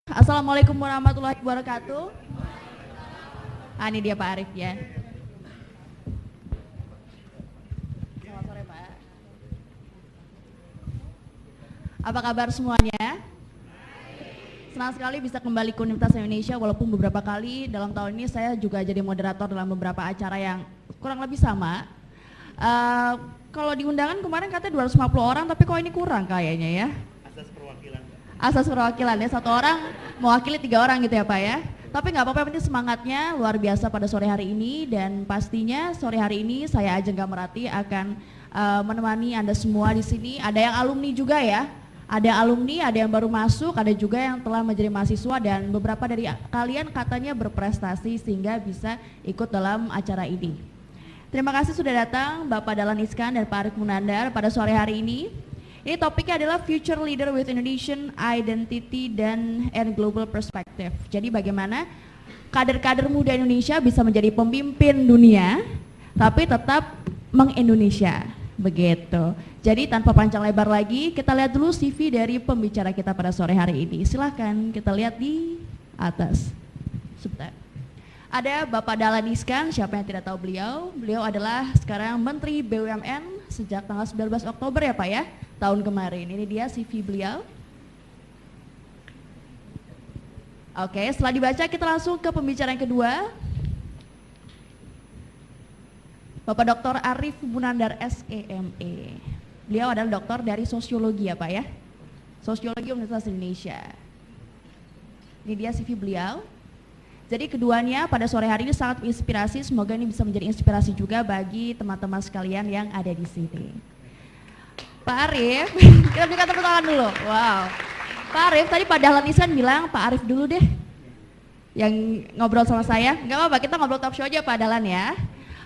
Assalamualaikum warahmatullahi wabarakatuh. Ini dia Pak Arif ya. Selamat sore Pak. Apa kabar semuanya? Senang sekali bisa kembali ke Universitas Indonesia walaupun beberapa kali dalam tahun ini saya juga jadi moderator dalam beberapa acara yang kurang lebih sama. Kalau di undangan kemarin katanya 250 orang tapi kok ini kurang kayaknya ya. Asas perwakilan ya, satu orang mewakili 3 orang gitu ya Pak ya. Tapi nggak apa-apa, penting semangatnya luar biasa pada sore hari ini, dan pastinya sore hari ini saya Ajeng Gamerati akan menemani Anda semua di sini. Ada yang alumni juga ya, ada alumni, ada yang baru masuk, ada juga yang telah menjadi mahasiswa, dan beberapa dari kalian katanya berprestasi sehingga bisa ikut dalam acara ini. Terima kasih sudah datang Bapak Dahlan Iskan dan Pak Arif Munandar pada sore hari ini. Ini topiknya adalah Future Leader with Indonesian Identity and Global Perspective. Jadi bagaimana kader-kader muda Indonesia bisa menjadi pemimpin dunia, tapi tetap meng-Indonesia, begitu. Jadi tanpa panjang lebar lagi, kita lihat dulu CV dari pembicara kita pada sore hari ini. Silahkan kita lihat di atas. Sebentar. Ada Bapak Dahlan Iskan, siapa yang tidak tahu beliau? Beliau adalah sekarang Menteri BUMN sejak tanggal 19 Oktober ya Pak ya, tahun kemarin. Ini dia CV beliau. Oke, setelah dibaca kita langsung ke pembicara yang kedua. Bapak Dr. Arif Munandar SEME. Beliau adalah doktor dari sosiologi ya Pak ya, Sosiologi Universitas Indonesia. Ini dia CV beliau. Jadi keduanya pada sore hari ini sangat menginspirasi, semoga ini bisa menjadi inspirasi juga bagi teman-teman sekalian yang ada di sini. Pak Arif, kita berikan tepuk tangan dulu. Wow. Pak Arif, tadi Pak Dahlan Iskan bilang Pak Arif dulu deh yang ngobrol sama saya. Enggak apa-apa, kita ngobrol talk show aja Pak Dahlan ya.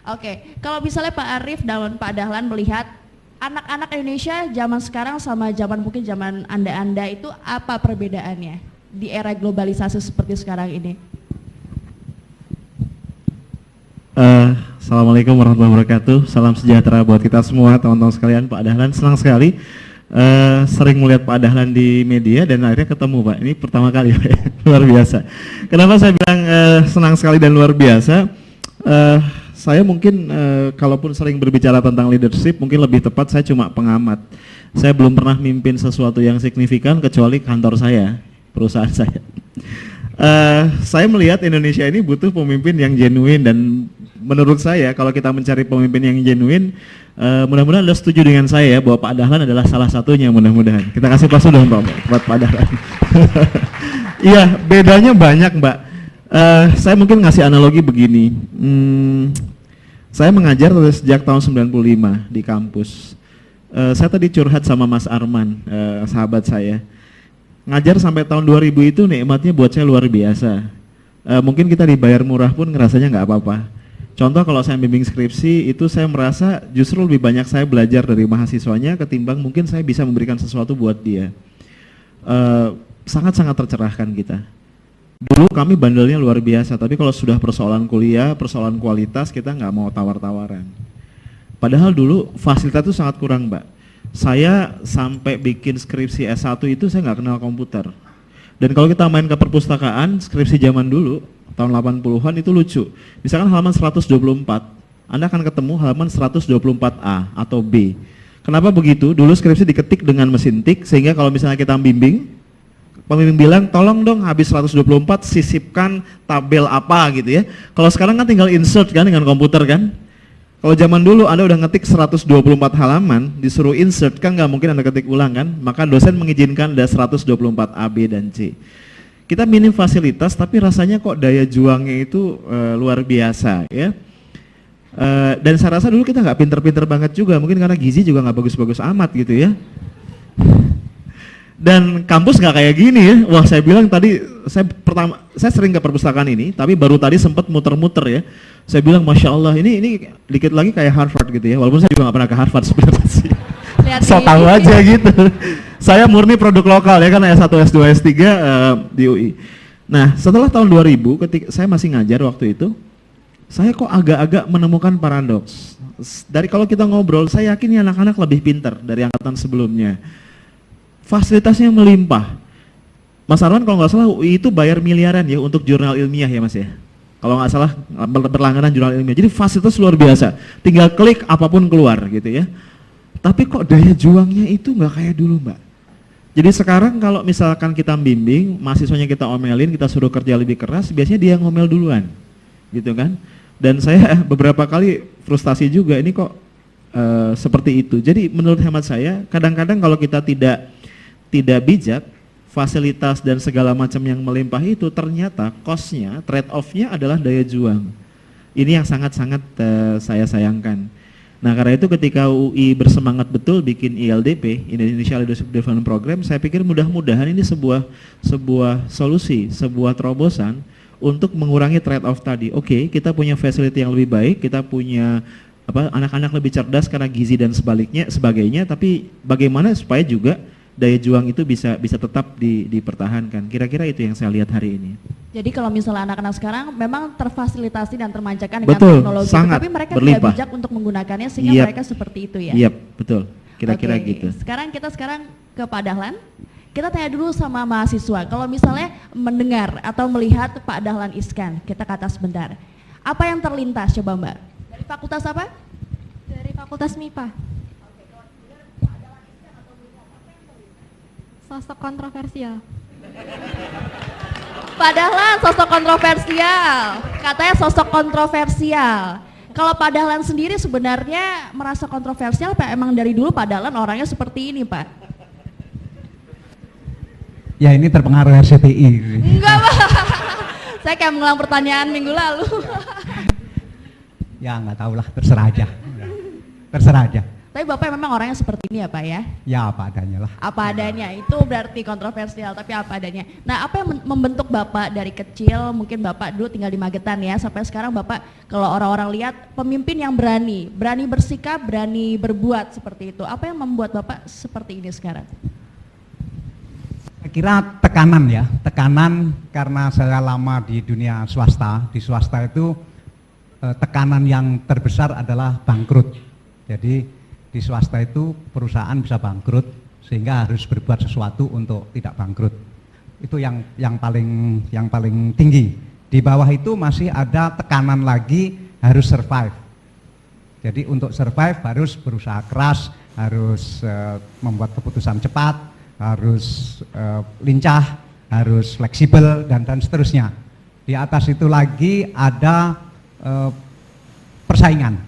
Oke, kalau misalnya Pak Arif dan Pak Dahlan melihat anak-anak Indonesia zaman sekarang sama zaman mungkin zaman Anda itu apa perbedaannya di era globalisasi seperti sekarang ini? Assalamualaikum warahmatullahi wabarakatuh. Salam sejahtera buat kita semua, teman-teman sekalian. Pak Dahlan, senang sekali sering melihat Pak Dahlan di media dan akhirnya ketemu Pak. Ini pertama kali Pak, luar biasa. Kenapa saya bilang senang sekali dan luar biasa? Saya mungkin kalaupun sering berbicara tentang leadership, mungkin lebih tepat saya cuma pengamat. Saya belum pernah mimpin sesuatu yang signifikan kecuali kantor saya, perusahaan saya. Saya melihat Indonesia ini butuh pemimpin yang genuine, dan menurut saya kalau kita mencari pemimpin yang genuine, mudah-mudahan Anda setuju dengan saya ya, bahwa Pak Dahlan adalah salah satunya. Mudah-mudahan kita kasih aplaus dong buat Pak Dahlan. Iya, bedanya banyak Mbak. Saya mungkin ngasih analogi begini. Saya mengajar sejak tahun 95 di kampus. Saya tadi curhat sama Mas Arman, sahabat saya. Ngajar sampai tahun 2000 itu nikmatnya buat saya luar biasa. Mungkin kita dibayar murah pun ngerasanya nggak apa-apa. Contoh kalau saya bimbing skripsi itu saya merasa justru lebih banyak saya belajar dari mahasiswanya ketimbang mungkin saya bisa memberikan sesuatu buat dia. Sangat-sangat tercerahkan kita. Dulu kami bandelnya luar biasa, tapi kalau sudah persoalan kuliah, persoalan kualitas kita nggak mau tawar-tawaran. Padahal dulu fasilitas itu sangat kurang Mbak. Saya sampai bikin skripsi S1 itu saya nggak kenal komputer. Dan kalau kita main ke perpustakaan, skripsi zaman dulu, tahun 80-an itu lucu. Misalkan halaman 124, Anda akan ketemu halaman 124A atau B. Kenapa begitu? Dulu skripsi diketik dengan mesin tik, sehingga kalau misalnya kita bimbing, pembimbing bilang, tolong dong habis 124 sisipkan tabel apa gitu ya. Kalau sekarang kan tinggal insert kan dengan komputer kan. Kalau zaman dulu Anda udah ngetik 124 halaman, disuruh insert kan nggak mungkin Anda ketik ulang kan, maka dosen mengizinkan ada 124 A, B, dan C. Kita minim fasilitas tapi rasanya kok daya juangnya itu luar biasa ya. Dan saya rasa dulu kita nggak pinter-pinter banget juga, mungkin karena gizi juga nggak bagus-bagus amat gitu ya. Dan kampus nggak kayak gini ya. Wah, saya bilang tadi saya sering ke perpustakaan ini, tapi baru tadi sempat muter-muter ya. Saya bilang Masya Allah, ini dikit lagi kayak Harvard gitu ya, walaupun saya juga nggak pernah ke Harvard sebenarnya sih. So tahu aja gitu. Saya murni produk lokal ya, kan S1, S2, S3 di UI. Nah setelah tahun 2000 ketika saya masih ngajar waktu itu, saya kok agak-agak menemukan paradoks. Dari kalau kita ngobrol, saya yakin anak-anak lebih pintar dari angkatan sebelumnya. Fasilitasnya melimpah. Mas Arman kalau nggak salah UI itu bayar miliaran ya untuk jurnal ilmiah ya Mas ya. Kalau nggak salah berlangganan jurnal ilmiah. Jadi fasilitas luar biasa. Tinggal klik apapun keluar gitu ya. Tapi kok daya juangnya itu nggak kayak dulu Mbak. Jadi sekarang kalau misalkan kita bimbing, mahasiswanya kita omelin, kita suruh kerja lebih keras, biasanya dia ngomel duluan. Gitu kan. Dan saya beberapa kali frustasi juga, ini kok seperti itu. Jadi menurut hemat saya, kadang-kadang kalau kita tidak bijak, fasilitas dan segala macam yang melimpah itu ternyata cost-nya, trade-off-nya adalah daya juang. Ini yang sangat-sangat saya sayangkan. Nah karena itu ketika UI bersemangat betul bikin ILDP, Indonesia Leadership Development Program, saya pikir mudah-mudahan ini sebuah solusi, sebuah terobosan untuk mengurangi trade-off tadi. Oke, kita punya facility yang lebih baik, kita punya anak-anak lebih cerdas karena gizi dan sebagainya, tapi bagaimana supaya juga daya juang itu bisa tetap dipertahankan. Kira-kira itu yang saya lihat hari ini. Jadi kalau misalnya anak-anak sekarang memang terfasilitasi dan termanjakan dengan betul, teknologi, sangat tapi mereka berlimpah. tidak bijak untuk menggunakannya sehingga mereka seperti itu ya. Iya, betul. Kira-kira gitu. Sekarang kita ke Pak Dahlan. Kita tanya dulu sama mahasiswa, kalau misalnya mendengar atau melihat Pak Dahlan Iskan, kita kata sebentar. Apa yang terlintas coba Mbak? Dari fakultas apa? Dari Fakultas MIPA. Sosok kontroversial. Pak Dahlan sosok kontroversial. Katanya sosok kontroversial. Kalau Pak Dahlan sendiri sebenarnya merasa kontroversial, Pak, emang dari dulu Pak Dahlan orangnya seperti ini, Pak? Ya ini terpengaruh RCTI. Enggak, Pak. Saya kayak mengulang pertanyaan minggu lalu. Ya nggak tahu lah, terserah aja. Terserah aja. Tapi Bapak memang orangnya seperti ini ya Pak ya? Ya apa adanya lah. Apa adanya, itu berarti kontroversial, tapi apa adanya. Nah apa yang membentuk Bapak dari kecil, mungkin Bapak dulu tinggal di Magetan ya, sampai sekarang Bapak kalau orang-orang lihat pemimpin yang berani bersikap, berani berbuat seperti itu. Apa yang membuat Bapak seperti ini sekarang? Saya kira tekanan ya, tekanan karena saya lama di dunia swasta. Di swasta itu tekanan yang terbesar adalah bangkrut. Jadi di swasta itu perusahaan bisa bangkrut sehingga harus berbuat sesuatu untuk tidak bangkrut. Itu yang paling tinggi. Di bawah itu masih ada tekanan lagi harus survive. Jadi untuk survive harus berusaha keras, harus membuat keputusan cepat, harus lincah, harus fleksibel dan seterusnya. Di atas itu lagi ada persaingan.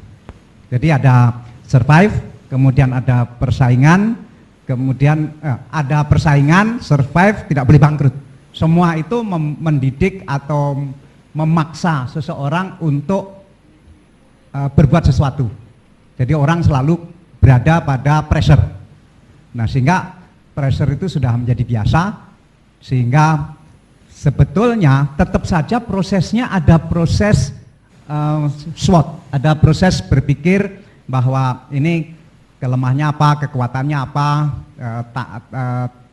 Jadi ada survive, kemudian ada persaingan, kemudian ada persaingan, survive, tidak boleh bangkrut. Semua itu mendidik atau memaksa seseorang untuk berbuat sesuatu. Jadi orang selalu berada pada pressure. Nah sehingga pressure itu sudah menjadi biasa, sehingga sebetulnya tetap saja prosesnya ada proses SWOT, ada proses berpikir bahwa ini kelemahannya apa, kekuatannya apa,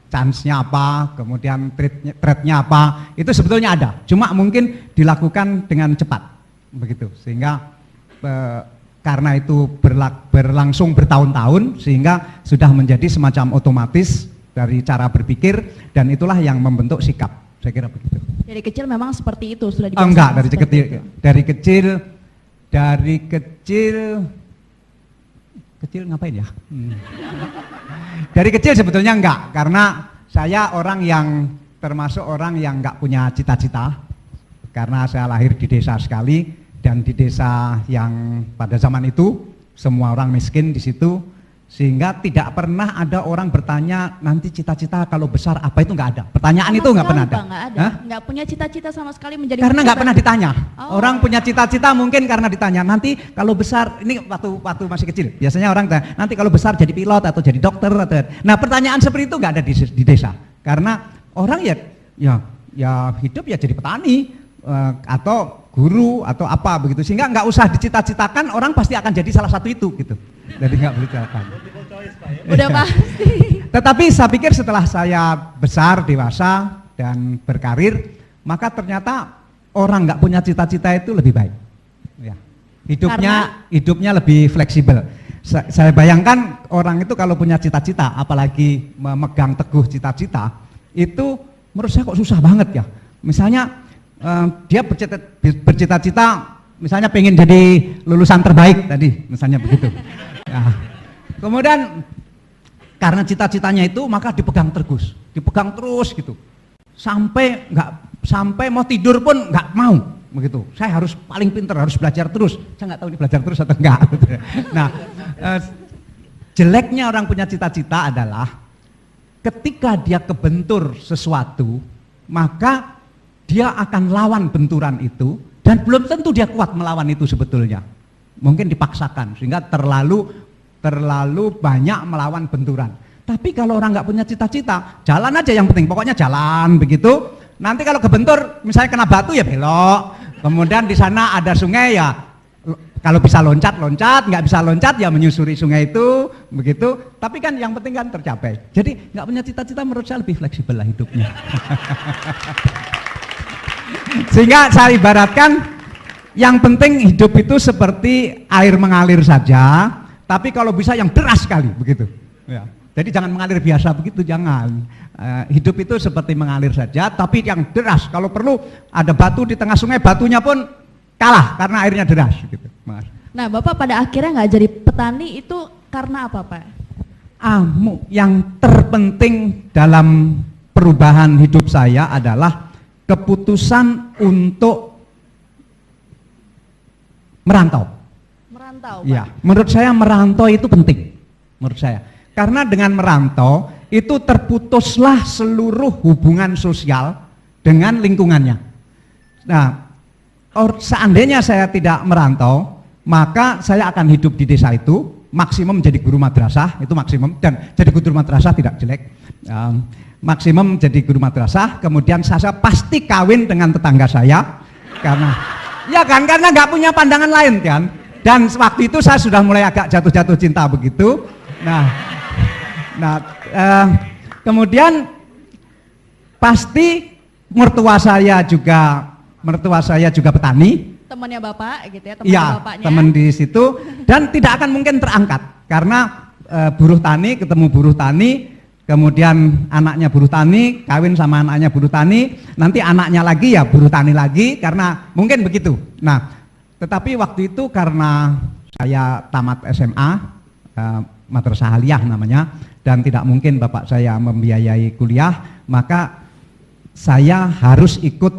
chance-nya apa, kemudian threat-nya apa, itu sebetulnya ada. Cuma mungkin dilakukan dengan cepat, begitu. Sehingga karena itu berlangsung bertahun-tahun, sehingga sudah menjadi semacam otomatis dari cara berpikir, dan itulah yang membentuk sikap. Saya kira begitu. Dari kecil memang seperti itu sudah dibiasakan? Enggak, dari kecil ngapain ya? Dari kecil sebetulnya enggak, karena saya orang yang termasuk orang yang enggak punya cita-cita, karena saya lahir di desa sekali, dan di desa yang pada zaman itu semua orang miskin di situ, sehingga tidak pernah ada orang bertanya nanti cita-cita kalau besar apa, itu enggak ada. Pertanyaan sama itu enggak pernah ada. Enggak punya cita-cita sama sekali menjadi. Karena enggak pernah ditanya. Orang punya cita-cita mungkin karena ditanya nanti kalau besar, ini waktu masih kecil. Biasanya orang tanya nanti kalau besar jadi pilot atau jadi dokter atau. Nah, pertanyaan seperti itu enggak ada di desa. Karena orang ya hidup ya jadi petani atau guru atau apa begitu, sehingga enggak usah dicita-citakan, orang pasti akan jadi salah satu itu gitu. Jadi enggak boleh dicitakan. Udah pasti. Tetapi saya pikir setelah saya besar, dewasa dan berkarir, maka ternyata orang nggak punya cita-cita itu lebih baik. Ya. Hidupnya lebih fleksibel. Saya bayangkan orang itu kalau punya cita-cita, apalagi memegang teguh cita-cita, itu menurut saya kok susah banget ya. Misalnya dia bercita-cita misalnya pengen jadi lulusan terbaik tadi, misalnya begitu. Ya. Kemudian karena cita-citanya itu maka dipegang terus gitu. Sampai mau tidur pun nggak mau begitu. Saya harus paling pintar, harus belajar terus. Saya nggak tahu ini belajar terus atau enggak. Nah, jeleknya orang punya cita-cita adalah ketika dia kebentur sesuatu, maka dia akan lawan benturan itu dan belum tentu dia kuat melawan itu sebetulnya. Mungkin dipaksakan sehingga terlalu banyak melawan benturan. Tapi kalau orang nggak punya cita-cita, jalan aja yang penting, pokoknya jalan begitu. Nanti kalau kebentur, misalnya kena batu ya belok. Kemudian di sana ada sungai ya, kalau bisa loncat, nggak bisa loncat ya menyusuri sungai itu, begitu. Tapi kan yang penting kan tercapai. Jadi nggak punya cita-cita menurut saya lebih fleksibel lah hidupnya. Sehingga saya ibaratkan, yang penting hidup itu seperti air mengalir saja. Tapi kalau bisa yang deras sekali, begitu. Ya. Jadi jangan mengalir biasa begitu, jangan. Hidup itu seperti mengalir saja, tapi yang deras. Kalau perlu ada batu di tengah sungai, batunya pun kalah karena airnya deras. Gitu. Nah, Bapak pada akhirnya nggak jadi petani itu karena apa, Pak? Yang terpenting dalam perubahan hidup saya adalah keputusan untuk merantau. Merantau, Pak? Ya, menurut saya merantau itu penting. Menurut saya. Karena dengan merantau itu terputuslah seluruh hubungan sosial dengan lingkungannya. Nah, seandainya saya tidak merantau, maka saya akan hidup di desa itu, maksimum jadi guru madrasah, itu maksimum, dan jadi guru madrasah tidak jelek. Maksimum jadi guru madrasah, kemudian saya pasti kawin dengan tetangga saya, karena nggak punya pandangan lain kan. Dan waktu itu saya sudah mulai agak jatuh-jatuh cinta begitu. Kemudian pasti mertua saya juga petani. Temannya Bapak gitu ya, teman bapaknya. Teman di situ, dan tidak akan mungkin terangkat karena buruh tani ketemu buruh tani, kemudian anaknya buruh tani kawin sama anaknya buruh tani, nanti anaknya lagi ya buruh tani lagi, karena mungkin begitu. Nah, tetapi waktu itu karena saya tamat SMA, Madrasah Aliyah namanya, dan tidak mungkin bapak saya membiayai kuliah, maka saya harus ikut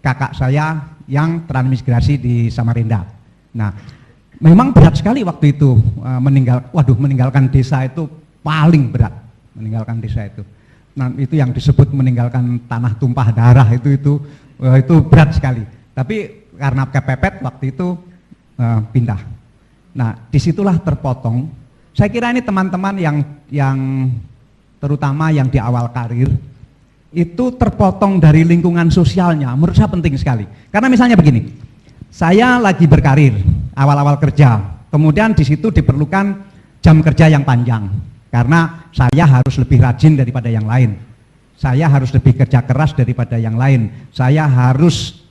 kakak saya yang transmigrasi di Samarinda. Nah, memang berat sekali waktu itu meninggalkan desa itu paling berat, meninggalkan desa itu. Nah, itu yang disebut meninggalkan tanah tumpah darah itu berat sekali. Tapi karena kepepet waktu itu pindah. Nah, disitulah terpotong. Saya kira ini teman-teman yang terutama yang di awal karir itu terpotong dari lingkungan sosialnya, menurut saya penting sekali. Karena misalnya begini, saya lagi berkarir, awal-awal kerja, kemudian di situ diperlukan jam kerja yang panjang, karena saya harus lebih rajin daripada yang lain, saya harus lebih kerja keras daripada yang lain, saya harus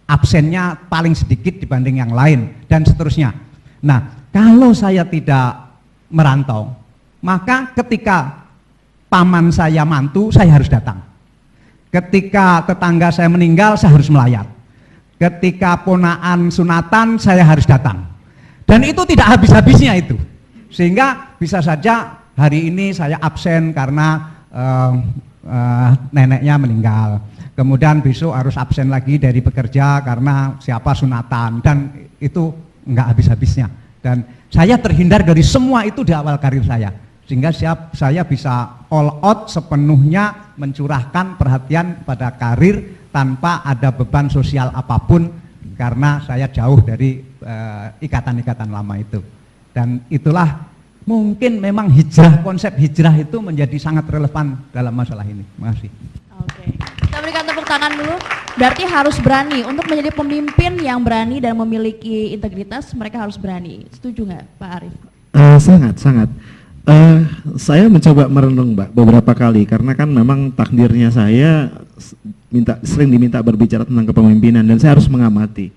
absennya paling sedikit dibanding yang lain, dan seterusnya. Nah, kalau saya tidak merantau, maka ketika paman saya mantu, saya harus datang. Ketika tetangga saya meninggal, saya harus melayat. Ketika ponaan sunatan, saya harus datang. Dan itu tidak habis-habisnya itu. Sehingga bisa saja hari ini saya absen karena neneknya meninggal. Kemudian besok harus absen lagi dari bekerja karena siapa sunatan. Dan itu enggak habis-habisnya. Dan saya terhindar dari semua itu di awal karir saya. Sehingga saya bisa all out sepenuhnya mencurahkan perhatian pada karir tanpa ada beban sosial apapun, karena saya jauh dari ikatan-ikatan lama itu. Dan itulah mungkin memang konsep hijrah itu menjadi sangat relevan dalam masalah ini. Terima kasih. Oke, kita berikan tepuk tangan dulu. Berarti harus berani untuk menjadi pemimpin yang berani dan memiliki integritas, mereka harus berani. Setuju nggak, Pak Arief? Sangat. Saya mencoba merenung, Mbak, beberapa kali, karena kan memang takdirnya saya sering diminta berbicara tentang kepemimpinan dan saya harus mengamati.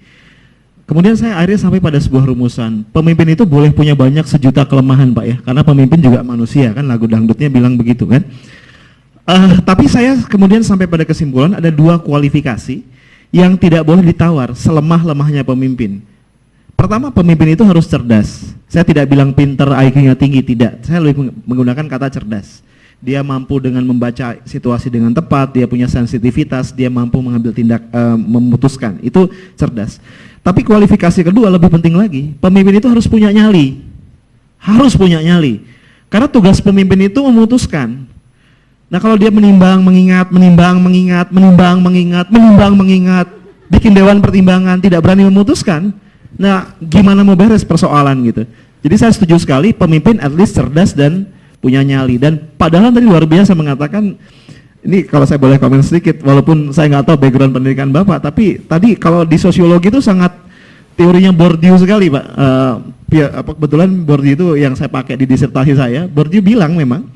Kemudian saya akhirnya sampai pada sebuah rumusan, pemimpin itu boleh punya banyak sejuta kelemahan, Pak ya, karena pemimpin juga manusia kan, lagu dangdutnya bilang begitu kan. Tapi saya kemudian sampai pada kesimpulan ada 2 kualifikasi yang tidak boleh ditawar selemah-lemahnya pemimpin. Pertama, pemimpin itu harus cerdas. Saya tidak bilang pinter, IQ-nya tinggi, tidak. Saya lebih menggunakan kata cerdas. Dia mampu dengan membaca situasi dengan tepat, dia punya sensitivitas, dia mampu mengambil memutuskan. Itu cerdas. Tapi kualifikasi kedua lebih penting lagi, pemimpin itu harus punya nyali. Harus punya nyali. Karena tugas pemimpin itu memutuskan. Nah, kalau dia menimbang, mengingat, bikin dewan pertimbangan, tidak berani memutuskan, nah gimana mau beres persoalan gitu. Jadi saya setuju sekali, pemimpin at least cerdas dan punya nyali. Dan padahal tadi luar biasa mengatakan, ini kalau saya boleh komen sedikit, walaupun saya nggak tahu background pendidikan Bapak, tapi tadi kalau di sosiologi itu sangat teorinya Bourdieu sekali Pak. Kebetulan Bourdieu itu yang saya pakai di disertasi saya. Bourdieu bilang memang,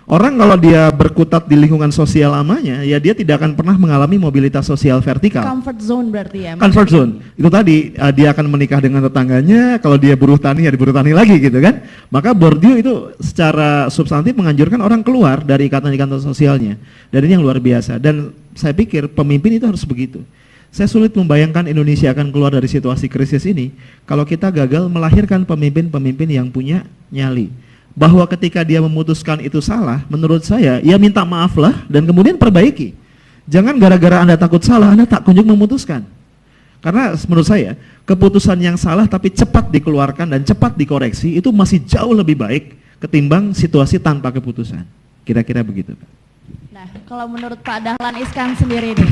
orang kalau dia berkutat di lingkungan sosial lamanya, ya dia tidak akan pernah mengalami mobilitas sosial vertikal. Comfort zone berarti ya? Comfort zone, itu tadi dia akan menikah dengan tetangganya, kalau dia buruh tani ya diburuh tani lagi gitu kan. Maka Bourdieu itu secara substantif menganjurkan orang keluar dari ikatan-ikatan sosialnya. Dan ini yang luar biasa, dan saya pikir pemimpin itu harus begitu. Saya sulit membayangkan Indonesia akan keluar dari situasi krisis ini kalau kita gagal melahirkan pemimpin-pemimpin yang punya nyali. Bahwa ketika dia memutuskan itu salah, menurut saya, ya minta maaf lah dan kemudian perbaiki. Jangan gara-gara Anda takut salah, Anda tak kunjung memutuskan. Karena menurut saya, keputusan yang salah tapi cepat dikeluarkan dan cepat dikoreksi, itu masih jauh lebih baik ketimbang situasi tanpa keputusan. Kira-kira begitu. Nah, kalau menurut Pak Dahlan Iskan sendiri nih,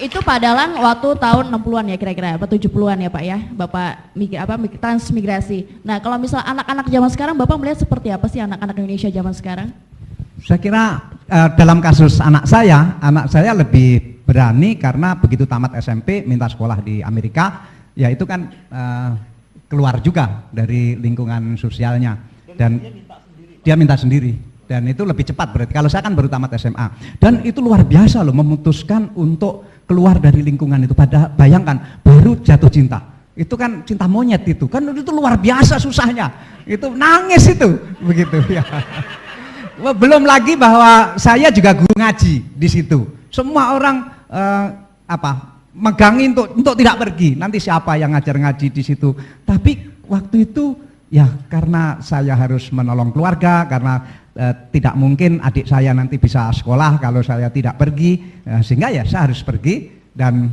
itu Pak Dahlan waktu tahun 60-an ya kira-kira, atau 70-an ya Pak ya, Bapak transmigrasi. Nah, kalau misal anak-anak zaman sekarang, Bapak melihat seperti apa sih anak-anak Indonesia zaman sekarang? Saya kira dalam kasus anak saya lebih berani karena begitu tamat SMP minta sekolah di Amerika, ya itu kan keluar juga dari lingkungan sosialnya dan dia minta sendiri dan itu lebih cepat berarti. Kalau saya kan baru tamat SMA dan itu luar biasa loh memutuskan untuk keluar dari lingkungan itu. Bayangkan baru jatuh cinta, itu kan cinta monyet itu kan, itu luar biasa susahnya, itu nangis itu begitu ya. Belum lagi bahwa saya juga guru ngaji di situ, semua orang megangin untuk tidak pergi, nanti siapa yang ngajar ngaji di situ. Tapi waktu itu ya karena saya harus menolong keluarga, karena tidak mungkin adik saya nanti bisa sekolah kalau saya tidak pergi, sehingga ya saya harus pergi dan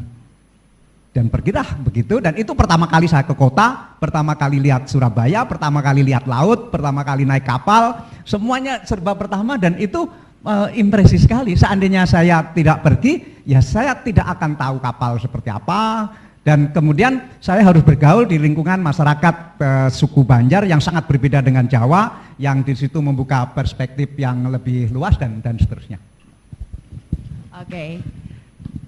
pergilah begitu. Dan itu pertama kali saya ke kota, pertama kali lihat Surabaya, pertama kali lihat laut, pertama kali naik kapal, semuanya serba pertama dan itu impresi sekali. Seandainya saya tidak pergi, ya saya tidak akan tahu kapal seperti apa. Dan kemudian saya harus bergaul di lingkungan masyarakat suku Banjar yang sangat berbeda dengan Jawa, yang di situ membuka perspektif yang lebih luas dan seterusnya. Oke.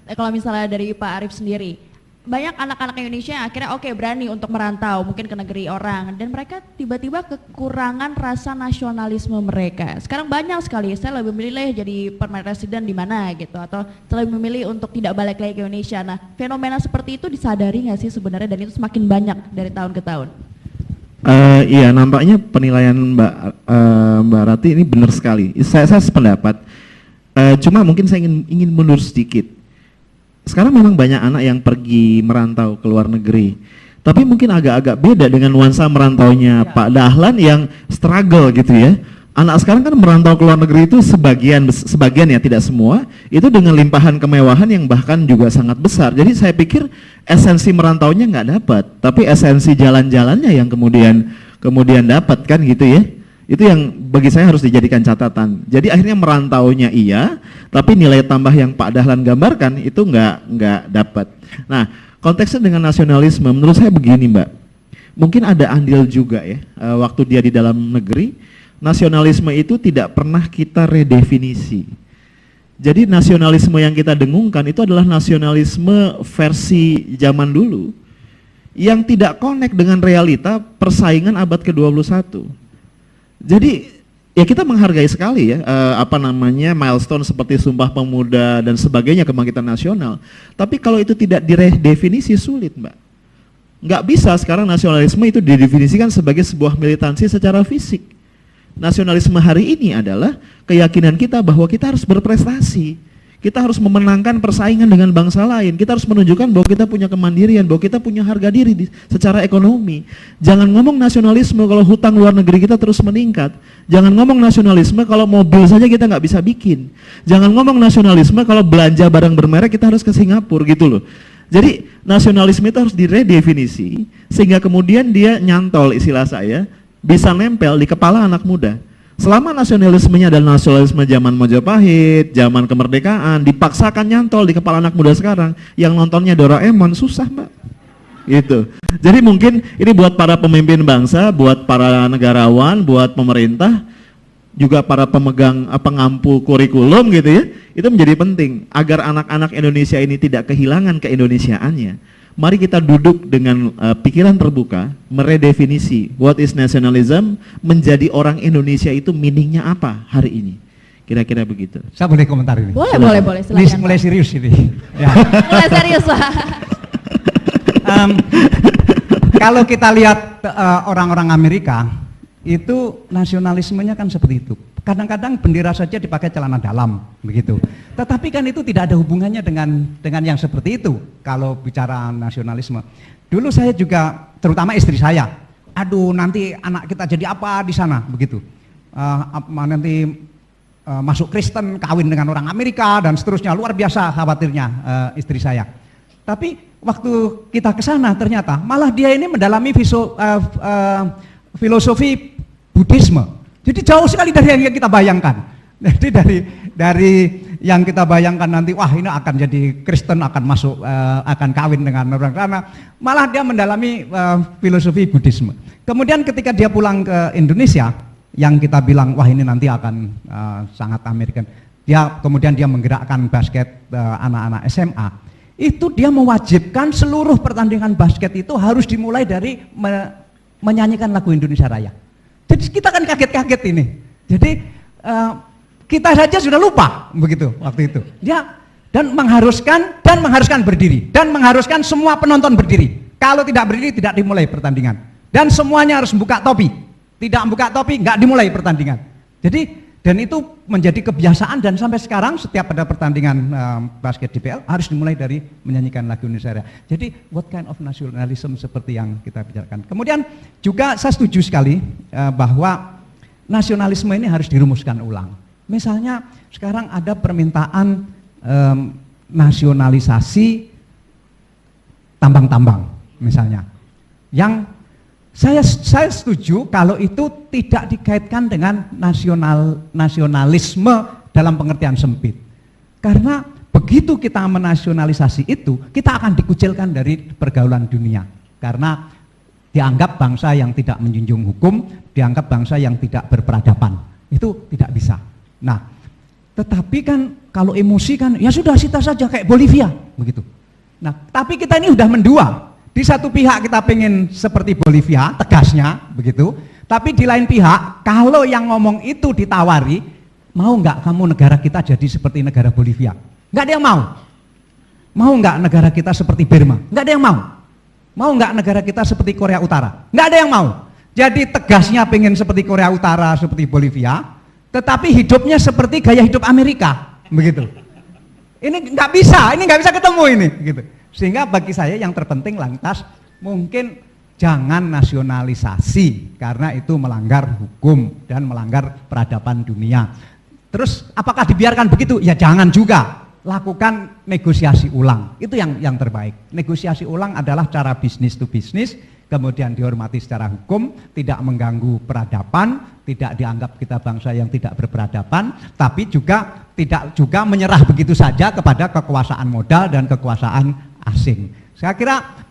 Kalau misalnya dari Pak Arief sendiri, banyak anak-anak Indonesia yang akhirnya berani untuk merantau mungkin ke negeri orang dan mereka tiba-tiba kekurangan rasa nasionalisme mereka. Sekarang banyak sekali, saya lebih memilih jadi permanent resident di mana gitu, atau saya lebih memilih untuk tidak balik lagi ke Indonesia. Nah, fenomena seperti itu disadari nggak sih sebenarnya, dan itu semakin banyak dari tahun ke tahun? Iya, nampaknya penilaian Mbak Rati ini benar sekali. Saya sependapat. Cuma mungkin saya ingin mundur sedikit. Sekarang memang banyak anak yang pergi merantau ke luar negeri, tapi mungkin agak-agak beda dengan nuansa merantaunya Pak Dahlan yang struggle gitu ya. Anak sekarang kan merantau ke luar negeri itu sebagian ya, tidak semua, itu dengan limpahan kemewahan yang bahkan juga sangat besar. Jadi saya pikir esensi merantaunya nggak dapat, tapi esensi jalan-jalannya yang kemudian dapat kan gitu ya. Itu yang bagi saya harus dijadikan catatan. Jadi akhirnya merantaunya iya, tapi nilai tambah yang Pak Dahlan gambarkan itu nggak dapat. Nah, konteksnya dengan nasionalisme, menurut saya begini Mbak, mungkin ada andil juga ya, waktu dia di dalam negeri, nasionalisme itu tidak pernah kita redefinisi. Jadi nasionalisme yang kita dengungkan itu adalah nasionalisme versi zaman dulu, yang tidak connect dengan realita persaingan abad ke-21. Jadi ya kita menghargai sekali ya milestone seperti Sumpah Pemuda dan sebagainya, kebangkitan nasional. Tapi kalau itu tidak diredefinisi sulit Mbak. Nggak bisa sekarang nasionalisme itu didefinisikan sebagai sebuah militansi secara fisik. Nasionalisme hari ini adalah keyakinan kita bahwa kita harus berprestasi. Kita harus memenangkan persaingan dengan bangsa lain. Kita harus menunjukkan bahwa kita punya kemandirian, bahwa kita punya harga diri secara ekonomi. Jangan ngomong nasionalisme kalau hutang luar negeri kita terus meningkat. Jangan ngomong nasionalisme kalau mobil saja kita nggak bisa bikin. Jangan ngomong nasionalisme kalau belanja barang bermerek kita harus ke Singapura gitu loh. Jadi nasionalisme itu harus diredefinisi sehingga kemudian dia nyantol, istilah saya, bisa nempel di kepala anak muda. Selama nasionalismenya adalah nasionalisme zaman Majapahit, zaman kemerdekaan, dipaksakan nyantol di kepala anak muda sekarang, yang nontonnya Doraemon, susah Mbak. Gitu. Jadi mungkin ini buat para pemimpin bangsa, buat para negarawan, buat pemerintah, juga para pemegang pengampu kurikulum gitu ya, itu menjadi penting agar anak-anak Indonesia ini tidak kehilangan keindonesiaannya. Mari kita duduk dengan pikiran terbuka, meredefinisi what is nationalism, menjadi orang Indonesia itu meaningnya apa hari ini. Kira-kira begitu. Saya boleh komentar ini? Boleh, Ini silakan. mulai serius ini. Ya. Mulai serius Pak. Kalau kita lihat orang-orang Amerika, itu nasionalismenya kan seperti itu. Kadang-kadang bendera saja dipakai celana dalam, begitu. Tetapi kan itu tidak ada hubungannya dengan yang seperti itu. Kalau bicara nasionalisme, dulu saya juga, terutama istri saya, aduh nanti anak kita jadi apa di sana, begitu. Nanti masuk Kristen, kawin dengan orang Amerika dan seterusnya, luar biasa khawatirnya istri saya. Tapi waktu kita ke sana ternyata malah dia ini mendalami filosofi Buddhisme. Jadi jauh sekali dari yang kita bayangkan. Jadi dari yang kita bayangkan nanti, wah ini akan jadi Kristen, akan masuk, akan kawin dengan orang sana, malah dia mendalami filosofi Buddhisme. Kemudian ketika dia pulang ke Indonesia, yang kita bilang, wah ini nanti akan sangat American, kemudian dia menggerakkan basket anak-anak SMA, itu dia mewajibkan seluruh pertandingan basket itu harus dimulai dari menyanyikan lagu Indonesia Raya. Jadi kita kan kaget-kaget ini. Jadi kita saja sudah lupa begitu waktu itu. Dia dan mengharuskan berdiri dan mengharuskan semua penonton berdiri. Kalau tidak berdiri tidak dimulai pertandingan. Dan semuanya harus buka topi. Tidak buka topi nggak dimulai pertandingan. Jadi dan itu menjadi kebiasaan dan sampai sekarang setiap ada pertandingan basket DPL harus dimulai dari menyanyikan lagu Indonesia Raya. Jadi what kind of nationalism seperti yang kita bicarakan. Kemudian juga saya setuju sekali bahwa nasionalisme ini harus dirumuskan ulang. Misalnya sekarang ada permintaan nasionalisasi tambang-tambang misalnya, yang saya setuju kalau itu tidak dikaitkan dengan nasionalisme dalam pengertian sempit. Karena begitu kita menasionalisasi itu, kita akan dikucilkan dari pergaulan dunia. Karena dianggap bangsa yang tidak menjunjung hukum, dianggap bangsa yang tidak berperadaban. Itu tidak bisa. Nah, tetapi kan kalau emosi kan ya sudah sita saja kayak Bolivia begitu. Nah, tapi kita ini udah mendua. Di satu pihak kita pengen seperti Bolivia, tegasnya begitu. Tapi di lain pihak, kalau yang ngomong itu ditawari, mau nggak kamu negara kita jadi seperti negara Bolivia? Nggak ada yang mau. Mau nggak negara kita seperti Burma? Nggak ada yang mau. Mau nggak negara kita seperti Korea Utara? Nggak ada yang mau. Jadi tegasnya pengen seperti Korea Utara, seperti Bolivia, tetapi hidupnya seperti gaya hidup Amerika, begitu. Ini nggak bisa ketemu ini, gitu. Sehingga bagi saya yang terpenting lantas mungkin jangan nasionalisasi karena itu melanggar hukum dan melanggar peradaban dunia. Terus apakah dibiarkan begitu? Ya jangan juga. Lakukan negosiasi ulang. Itu yang terbaik. Negosiasi ulang adalah cara bisnis to bisnis, kemudian dihormati secara hukum, tidak mengganggu peradaban, tidak dianggap kita bangsa yang tidak berperadaban, tapi juga tidak juga menyerah begitu saja kepada kekuasaan modal dan kekuasaan asing. Saya kira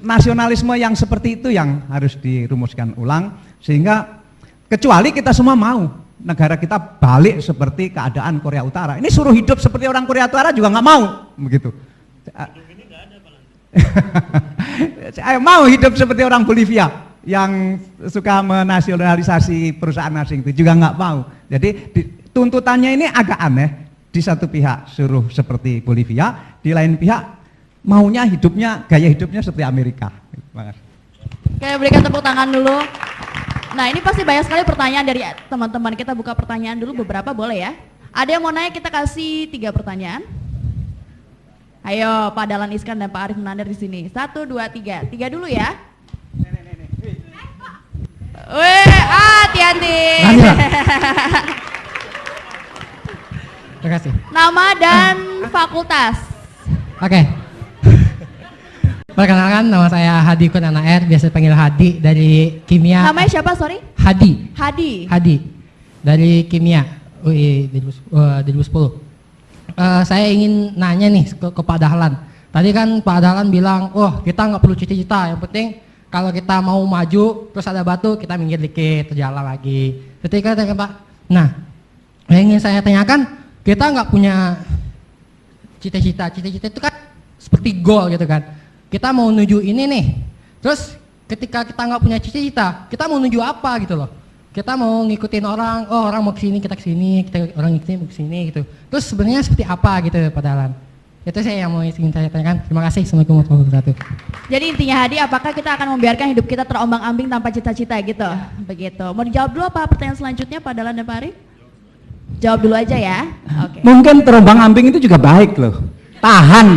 nasionalisme yang seperti itu yang harus dirumuskan ulang, sehingga kecuali kita semua mau negara kita balik seperti keadaan Korea Utara. Ini suruh hidup seperti orang Korea Utara juga nggak mau, begitu. Saya mau hidup seperti orang Bolivia yang suka menasionalisasi perusahaan asing itu juga nggak mau. Jadi tuntutannya ini agak aneh. Di satu pihak suruh seperti Bolivia, di lain pihak maunya gaya hidupnya seperti Amerika. Oke, berikan tepuk tangan dulu. Nah, ini pasti banyak sekali pertanyaan dari teman-teman. Kita buka pertanyaan dulu beberapa, boleh ya? Ada yang mau nanya, kita kasih 3 pertanyaan. Ayo, Pak Dahlan Iskan dan Pak Arief Munandar di sini. 1, 2, 3. 3 dulu ya. Wih, hati-hati. Terima kasih. Nama dan fakultas. Oke. Perkenalkan, nama saya Hadi Kunanaer, biasa dipanggil Hadi, dari kimia. Namanya siapa, sorry? Hadi. Hadi. Dari kimia UI 2010. Saya ingin nanya nih ke Pak Dahlan. Tadi kan Pak Dahlan bilang, oh kita nggak perlu cita-cita, yang penting kalau kita mau maju terus ada batu kita minggir dikit, jalan lagi. Ketika Pak, nah yang ingin saya tanyakan, kita nggak punya cita-cita itu kan seperti goal gitu kan. Kita mau menuju ini nih, terus ketika kita nggak punya cita-cita, kita mau menuju apa gitu loh. Kita mau ngikutin orang, oh orang mau kesini, kita kesini, orang ngikutin mau kesini gitu. Terus sebenarnya seperti apa gitu Pak Dahlan? Itu saya yang mau ingin saya tanyakan. Terima kasih. Assalamualaikum warahmatullahi wabarakatuh. Jadi intinya Hadi, apakah kita akan membiarkan hidup kita terombang-ambing tanpa cita-cita gitu? Begitu. Mau dijawab dulu apa pertanyaan selanjutnya Pak Dahlan dan Pak Arief? Jawab dulu aja ya. Oke. Mungkin terombang-ambing itu juga baik loh. Tahan.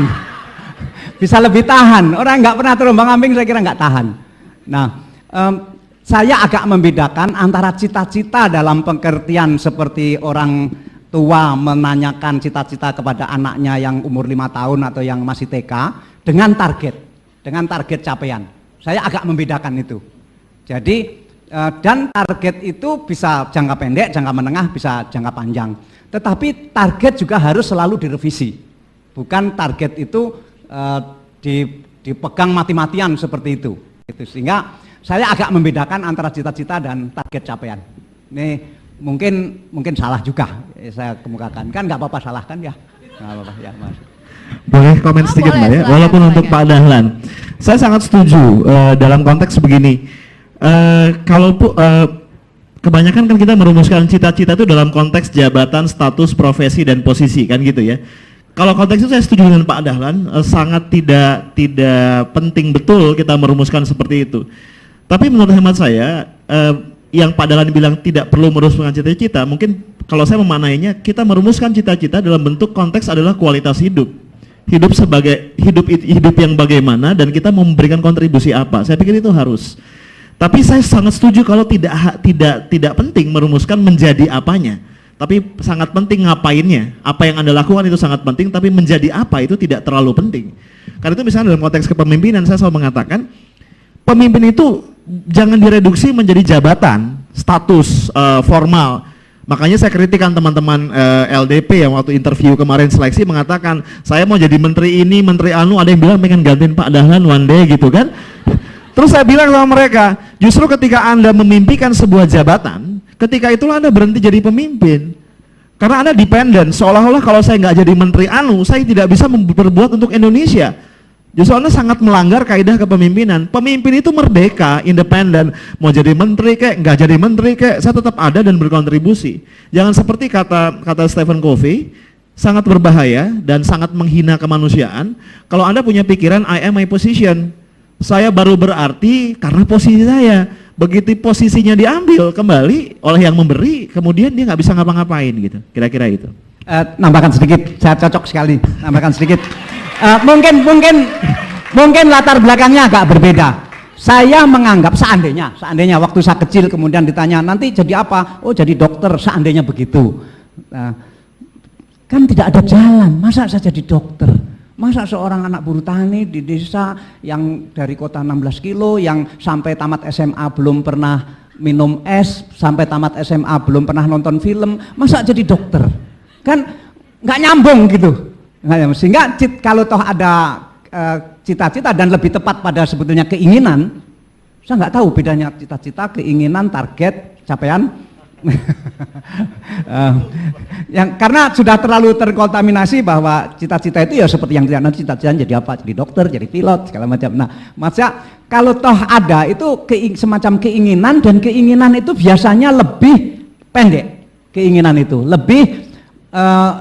Bisa lebih tahan. Orang nggak pernah terombang-ambing saya kira nggak tahan. Nah, saya agak membedakan antara cita-cita dalam pengertian seperti orang tua menanyakan cita-cita kepada anaknya yang umur 5 tahun atau yang masih TK dengan target capaian. Saya agak membedakan itu. Jadi dan target itu bisa jangka pendek, jangka menengah, bisa jangka panjang. Tetapi target juga harus selalu direvisi. Bukan target itu dipegang mati-matian seperti itu. Sehingga saya agak membedakan antara cita-cita dan target capaian. Ini mungkin salah juga saya kemukakan. Kan nggak apa-apa salah kan ya? Nggak apa-apa ya Mas. Boleh komen sedikit Mbak ya? Walaupun untuk Pak Dahlan, saya sangat setuju dalam konteks begini. Kalau kebanyakan kan kita merumuskan cita-cita itu dalam konteks jabatan, status, profesi dan posisi kan gitu ya. Kalau konteks itu saya setuju dengan Pak Dahlan, sangat tidak penting betul kita merumuskan seperti itu. Tapi menurut hemat saya, yang Pak Dahlan bilang tidak perlu merumuskan cita-cita, mungkin kalau saya memaknainya, kita merumuskan cita-cita dalam bentuk konteks adalah kualitas hidup. Hidup sebagai hidup yang bagaimana dan kita memberikan kontribusi apa. Saya pikir itu harus. Tapi saya sangat setuju kalau tidak penting merumuskan menjadi apanya. Tapi sangat penting ngapainnya. Apa yang Anda lakukan itu sangat penting, tapi menjadi apa itu tidak terlalu penting. Karena itu misalnya dalam konteks kepemimpinan saya selalu mengatakan, pemimpin itu jangan direduksi menjadi jabatan, status formal. Makanya saya kritikan teman-teman LDP yang waktu interview kemarin seleksi mengatakan, saya mau jadi menteri ini, menteri anu, ada yang bilang pengen gantiin Pak Dahlan one day gitu kan. Terus saya bilang sama mereka, justru ketika Anda memimpikan sebuah jabatan, ketika itulah Anda berhenti jadi pemimpin. Karena Anda dependen, seolah-olah kalau saya nggak jadi menteri anu, saya tidak bisa berbuat untuk Indonesia. Justru Anda sangat melanggar kaidah kepemimpinan. Pemimpin itu merdeka, independen. Mau jadi menteri kek, nggak jadi menteri kek, saya tetap ada dan berkontribusi. Jangan seperti kata Stephen Covey, sangat berbahaya dan sangat menghina kemanusiaan. Kalau Anda punya pikiran, I am my position. Saya baru berarti karena posisi saya. Begitu posisinya diambil kembali oleh yang memberi, kemudian dia nggak bisa ngapa-ngapain gitu. Kira-kira itu. Nambahkan sedikit, saya cocok sekali. Nambahkan sedikit. Mungkin latar belakangnya agak berbeda. Saya menganggap seandainya waktu saya kecil kemudian ditanya nanti jadi apa? Oh jadi dokter, seandainya begitu. Kan tidak ada jalan. Masa saya jadi dokter? Masa seorang anak buruh tani di desa yang dari kota 16 kilo, yang sampai tamat SMA belum pernah minum es, sampai tamat SMA belum pernah nonton film, masa jadi dokter? Kan nggak nyambung gitu. Sehingga kalau toh ada cita-cita dan lebih tepat pada sebetulnya keinginan, saya nggak tahu bedanya cita-cita, keinginan, target, capaian. Karena sudah terlalu terkontaminasi bahwa cita-cita itu ya seperti yang nanti cita-cita jadi apa, jadi dokter, jadi pilot, segala macam. Nah, maksudnya kalau toh ada itu semacam keinginan, dan keinginan itu biasanya lebih pendek. Keinginan itu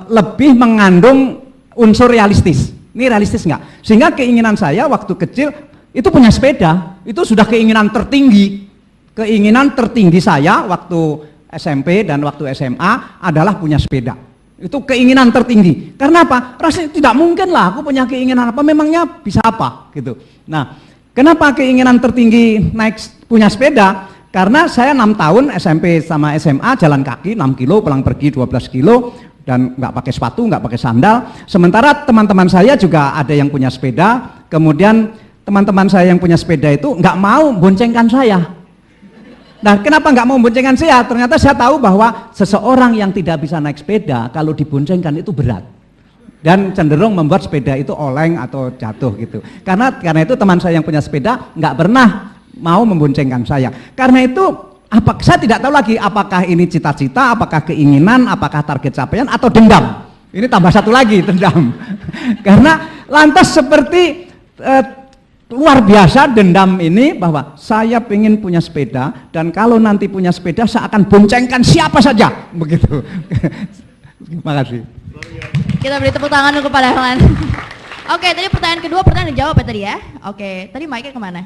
lebih mengandung unsur realistis. Ini realistis nggak? Sehingga keinginan saya waktu kecil itu punya sepeda, itu sudah keinginan tertinggi. keinginan tertinggi saya waktu SMP dan waktu SMA adalah punya sepeda. Itu keinginan tertinggi. Karena apa? Rasanya tidak mungkin lah aku punya keinginan apa, memangnya bisa apa gitu. Nah, kenapa keinginan tertinggi punya sepeda? Karena saya 6 tahun SMP sama SMA jalan kaki 6 kilo, pulang pergi 12 kilo dan nggak pakai sepatu, nggak pakai sandal. Sementara teman-teman saya juga ada yang punya sepeda, kemudian teman-teman saya yang punya sepeda itu nggak mau boncengkan saya. Nah, kenapa nggak mau boncengkan saya? Ternyata saya tahu bahwa seseorang yang tidak bisa naik sepeda kalau diboncengkan itu berat dan cenderung membuat sepeda itu oleng atau jatuh gitu. Karena itu teman saya yang punya sepeda nggak pernah mau memboncengkan saya. Karena itu saya tidak tahu lagi apakah ini cita-cita, apakah keinginan, apakah target capaian atau dendam. Ini tambah satu lagi, dendam. Karena lantas seperti luar biasa dendam ini bahwa saya ingin punya sepeda dan kalau nanti punya sepeda saya akan boncengkan siapa saja, begitu. Terima kasih. Kita beri tepuk tangan untuk kepada Dahlan. Oke, tadi pertanyaan kedua, pertanyaan dijawab ya tadi ya. Oke, tadi mic-nya kemana?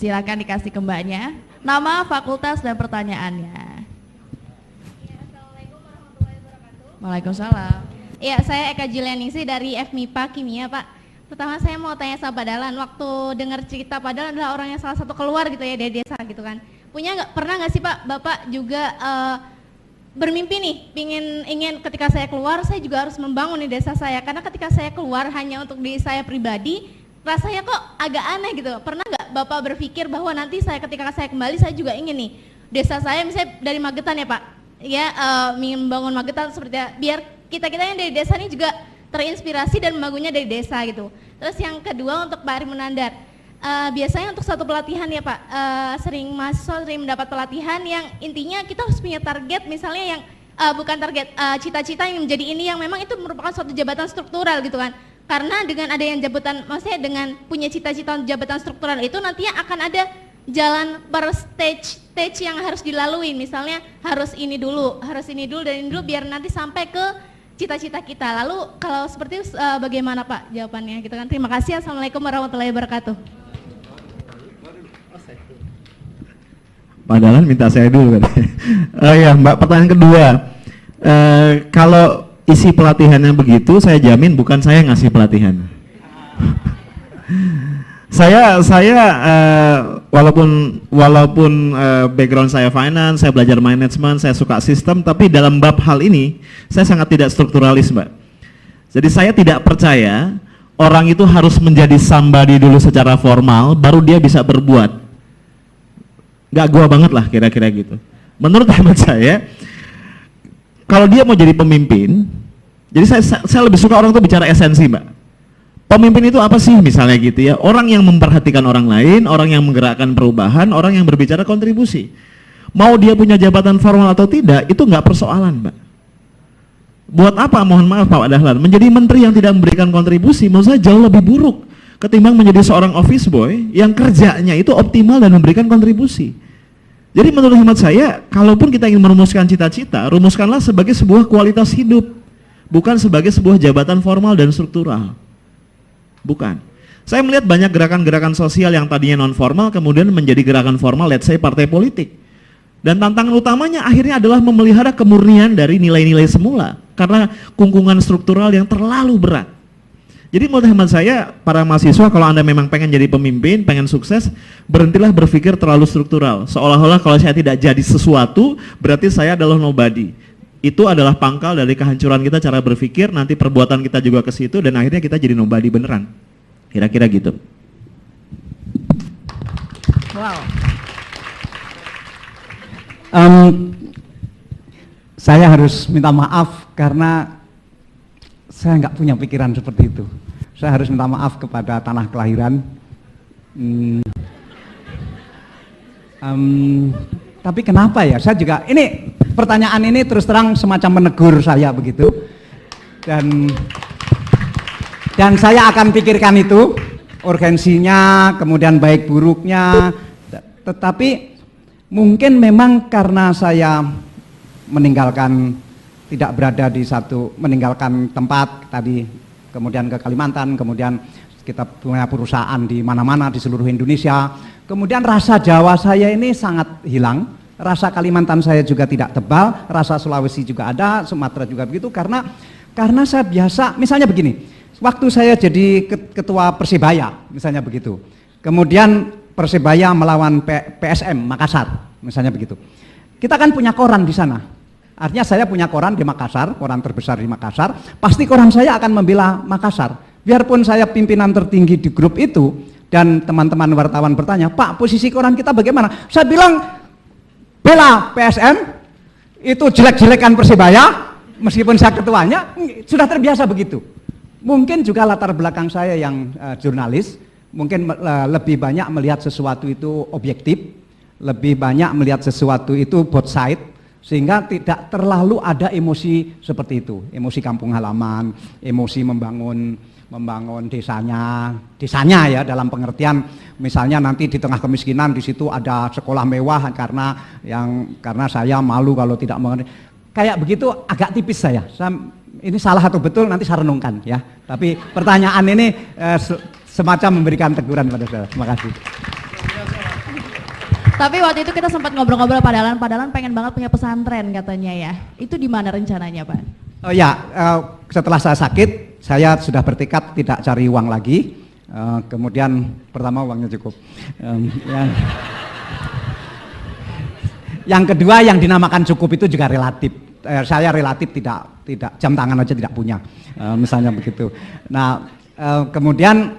Silakan dikasih ke mbaknya. Nama, fakultas, dan pertanyaannya. Ya, Assalamualaikum warahmatullahi wabarakatuh. Waalaikumsalam. Iya, saya Eka Julianingsih dari FMIPA Kimia, Pak. Pertama saya mau tanya sama Pak Dahlan, waktu dengar cerita Pak Dahlan adalah orang yang salah satu keluar gitu ya dari desa gitu kan. Pernah nggak sih Pak, Bapak juga bermimpi nih, ingin ketika saya keluar saya juga harus membangun di desa saya, karena ketika saya keluar hanya untuk diri saya pribadi, rasanya kok agak aneh gitu. Pernah nggak Bapak berpikir bahwa nanti ketika saya kembali saya juga ingin nih desa saya, misalnya dari Magetan ya Pak, ya ingin membangun Magetan seperti biar kita yang dari desa ini juga terinspirasi dan membangunnya dari desa gitu. Terus yang kedua untuk Pak Ari Munandar, biasanya untuk satu pelatihan ya Pak, mahasiswa sering mendapat pelatihan yang intinya kita harus punya target, misalnya yang bukan target, cita-cita yang menjadi ini yang memang itu merupakan suatu jabatan struktural gitu kan. Karena dengan ada yang jabatan, maksudnya dengan punya cita-cita jabatan struktural itu nantinya akan ada jalan per stage yang harus dilalui, misalnya harus ini dulu dan ini dulu biar nanti sampai ke cita-cita kita. Lalu kalau seperti itu bagaimana Pak jawabannya gitu kan. Terima kasih. Assalamualaikum warahmatullahi wabarakatuh. Pak Dahlan minta saya dulu kan. Ya Mbak, pertanyaan kedua. Kalau isi pelatihannya begitu, saya jamin bukan saya yang ngasih pelatihan. Saya walaupun background saya finance, saya belajar manajemen, saya suka sistem, tapi dalam bab hal ini saya sangat tidak strukturalis, Mbak. Jadi saya tidak percaya orang itu harus menjadi somebody dulu secara formal baru dia bisa berbuat. Nggak gua banget lah kira-kira gitu. Menurut hemat saya, kalau dia mau jadi pemimpin, jadi saya lebih suka orang itu bicara esensi, Mbak. Pemimpin itu apa sih misalnya gitu ya, orang yang memperhatikan orang lain, orang yang menggerakkan perubahan, orang yang berbicara kontribusi. Mau dia punya jabatan formal atau tidak, itu nggak persoalan, Mbak. Buat apa, mohon maaf Pak Dahlan, menjadi menteri yang tidak memberikan kontribusi, menurut saya jauh lebih buruk ketimbang menjadi seorang office boy yang kerjanya itu optimal dan memberikan kontribusi. Jadi menurut hemat saya, kalaupun kita ingin merumuskan cita-cita, rumuskanlah sebagai sebuah kualitas hidup, bukan sebagai sebuah jabatan formal dan struktural. Bukan. Saya melihat banyak gerakan-gerakan sosial yang tadinya non formal kemudian menjadi gerakan formal, let's say partai politik. Dan tantangan utamanya akhirnya adalah memelihara kemurnian dari nilai-nilai semula karena kungkungan struktural yang terlalu berat. Jadi menurut hemat saya, para mahasiswa kalau Anda memang pengen jadi pemimpin, pengen sukses, berhentilah berpikir terlalu struktural. Seolah-olah kalau saya tidak jadi sesuatu, berarti saya adalah nobody. Itu adalah pangkal dari kehancuran kita cara berpikir, nanti perbuatan kita juga ke situ dan akhirnya kita jadi nobody beneran. Kira-kira gitu. Wow. Saya harus minta maaf karena saya nggak punya pikiran seperti itu. Saya harus minta maaf kepada tanah kelahiran. Tapi kenapa ya? Saya juga ini pertanyaan ini terus terang semacam menegur saya begitu. Dan saya akan pikirkan itu urgensinya, kemudian baik buruknya. Tetapi mungkin memang karena saya meninggalkan tempat tadi, kemudian ke Kalimantan, kemudian kita punya perusahaan di mana-mana di seluruh Indonesia. Kemudian rasa Jawa saya ini sangat hilang, rasa Kalimantan saya juga tidak tebal, rasa Sulawesi juga ada, Sumatera juga begitu, karena saya biasa, misalnya begini, waktu saya jadi ketua Persibaya, misalnya begitu, kemudian Persibaya melawan PSM Makassar, misalnya begitu, kita kan punya koran di sana, artinya saya punya koran di Makassar, koran terbesar di Makassar, pasti koran saya akan membela Makassar. Biarpun saya pimpinan tertinggi di grup itu dan teman-teman wartawan bertanya, Pak, posisi koran kita bagaimana? Saya bilang, bela PSM, itu jelek-jelekan Persibaya, meskipun saya ketuanya, sudah terbiasa begitu. Mungkin juga latar belakang saya yang jurnalis, mungkin lebih banyak melihat sesuatu itu objektif, lebih banyak melihat sesuatu itu both side, sehingga tidak terlalu ada emosi seperti itu, emosi kampung halaman, emosi membangun desanya ya, dalam pengertian misalnya nanti di tengah kemiskinan di situ ada sekolah mewah karena saya malu kalau tidak mengerti, kayak begitu agak tipis saya ini salah atau betul nanti saya renungkan ya, tapi pertanyaan ini semacam memberikan teguran pada saya. Terima kasih. Tapi waktu itu kita sempat ngobrol-ngobrol Pak Dahlan pengen banget punya pesantren katanya ya, itu di mana rencananya Pak? Oh ya, setelah saya sakit, saya sudah bertekad tidak cari uang lagi. Kemudian pertama uangnya cukup. Yang kedua yang dinamakan cukup itu juga relatif. Saya relatif tidak jam tangan aja tidak punya, misalnya begitu. Nah, kemudian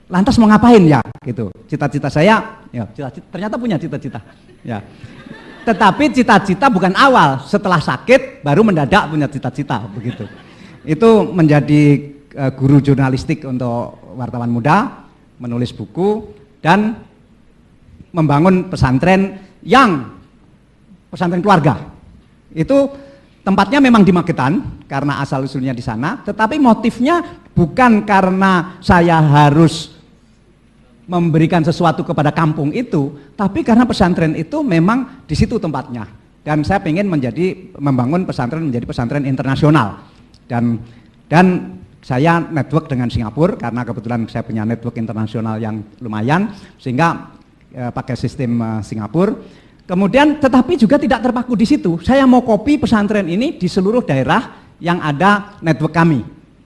lantas mau ngapain ya? Gitu. Cita-cita saya, ya ternyata punya cita-cita. Ya. Tetapi cita-cita bukan awal, setelah sakit baru mendadak punya cita-cita begitu. Itu menjadi guru jurnalistik untuk wartawan muda, menulis buku dan membangun pesantren keluarga. Itu tempatnya memang di Magetan karena asal usulnya di sana, tetapi motifnya bukan karena saya harus memberikan sesuatu kepada kampung itu, tapi karena pesantren itu memang di situ tempatnya. Dan saya ingin membangun pesantren menjadi pesantren internasional. Dan saya network dengan Singapura karena kebetulan saya punya network internasional yang lumayan, sehingga pakai sistem Singapura. Kemudian tetapi juga tidak terpaku di situ. Saya mau copy pesantren ini di seluruh daerah yang ada network kami.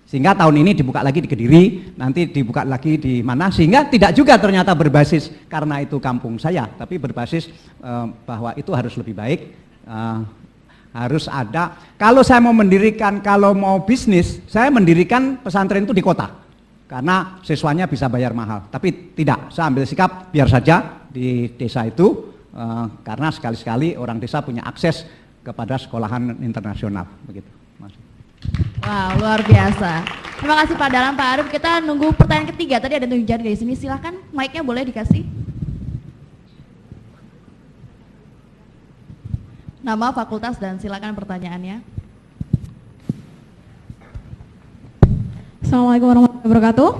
Sehingga tahun ini dibuka lagi di Kediri, nanti dibuka lagi di mana, sehingga tidak juga ternyata berbasis karena itu kampung saya, tapi berbasis bahwa itu harus lebih baik, harus ada. Kalau saya mau kalau mau bisnis, saya mendirikan pesantren itu di kota, karena siswanya bisa bayar mahal, tapi tidak, saya ambil sikap biar saja di desa itu, karena sekali-sekali orang desa punya akses kepada sekolahan internasional, begitu. Wow, luar biasa. Terima kasih Pak Dahlan, Pak Arief. Kita nunggu pertanyaan ketiga. Tadi ada yang tunjuk jari dari sini. Silahkan, mic-nya boleh dikasih. Nama, fakultas, dan silakan pertanyaannya. Assalamualaikum warahmatullahi wabarakatuh.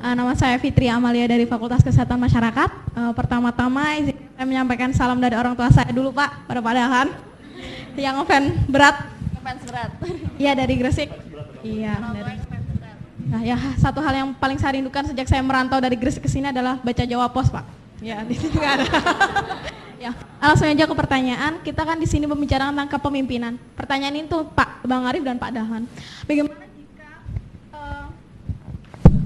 Nama saya Fitri Amalia dari Fakultas Kesehatan Masyarakat. Pertama-tama izin saya menyampaikan salam dari orang tua saya dulu Pak, pada Pak Dahlan yang ngefans berat. Iya, dari Gresik. Iya, dari. Nah, ya satu hal yang paling saya rindukan sejak saya merantau dari Gresik ke sini adalah baca Jawa Pos, Pak. Ya, di sini juga ada. Ya, langsung aja ke pertanyaan. Kita kan di sini membicarakan tentang kepemimpinan. Pertanyaan ini tuh Pak Bang Arief dan Pak Dahlan. Bagaimana jika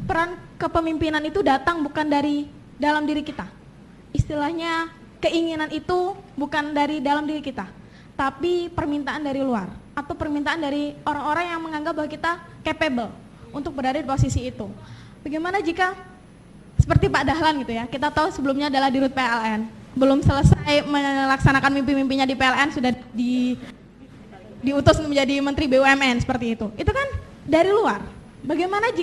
peran kepemimpinan itu datang bukan dari dalam diri kita? Istilahnya keinginan itu bukan dari dalam diri kita, tapi permintaan dari luar atau permintaan dari orang-orang yang menganggap bahwa kita capable untuk berada di posisi itu. Bagaimana jika seperti Pak Dahlan gitu ya, kita tahu sebelumnya adalah di Rut PLN, belum selesai melaksanakan mimpi-mimpinya di PLN sudah diutus menjadi Menteri BUMN seperti itu. Itu kan dari luar. Bagaimana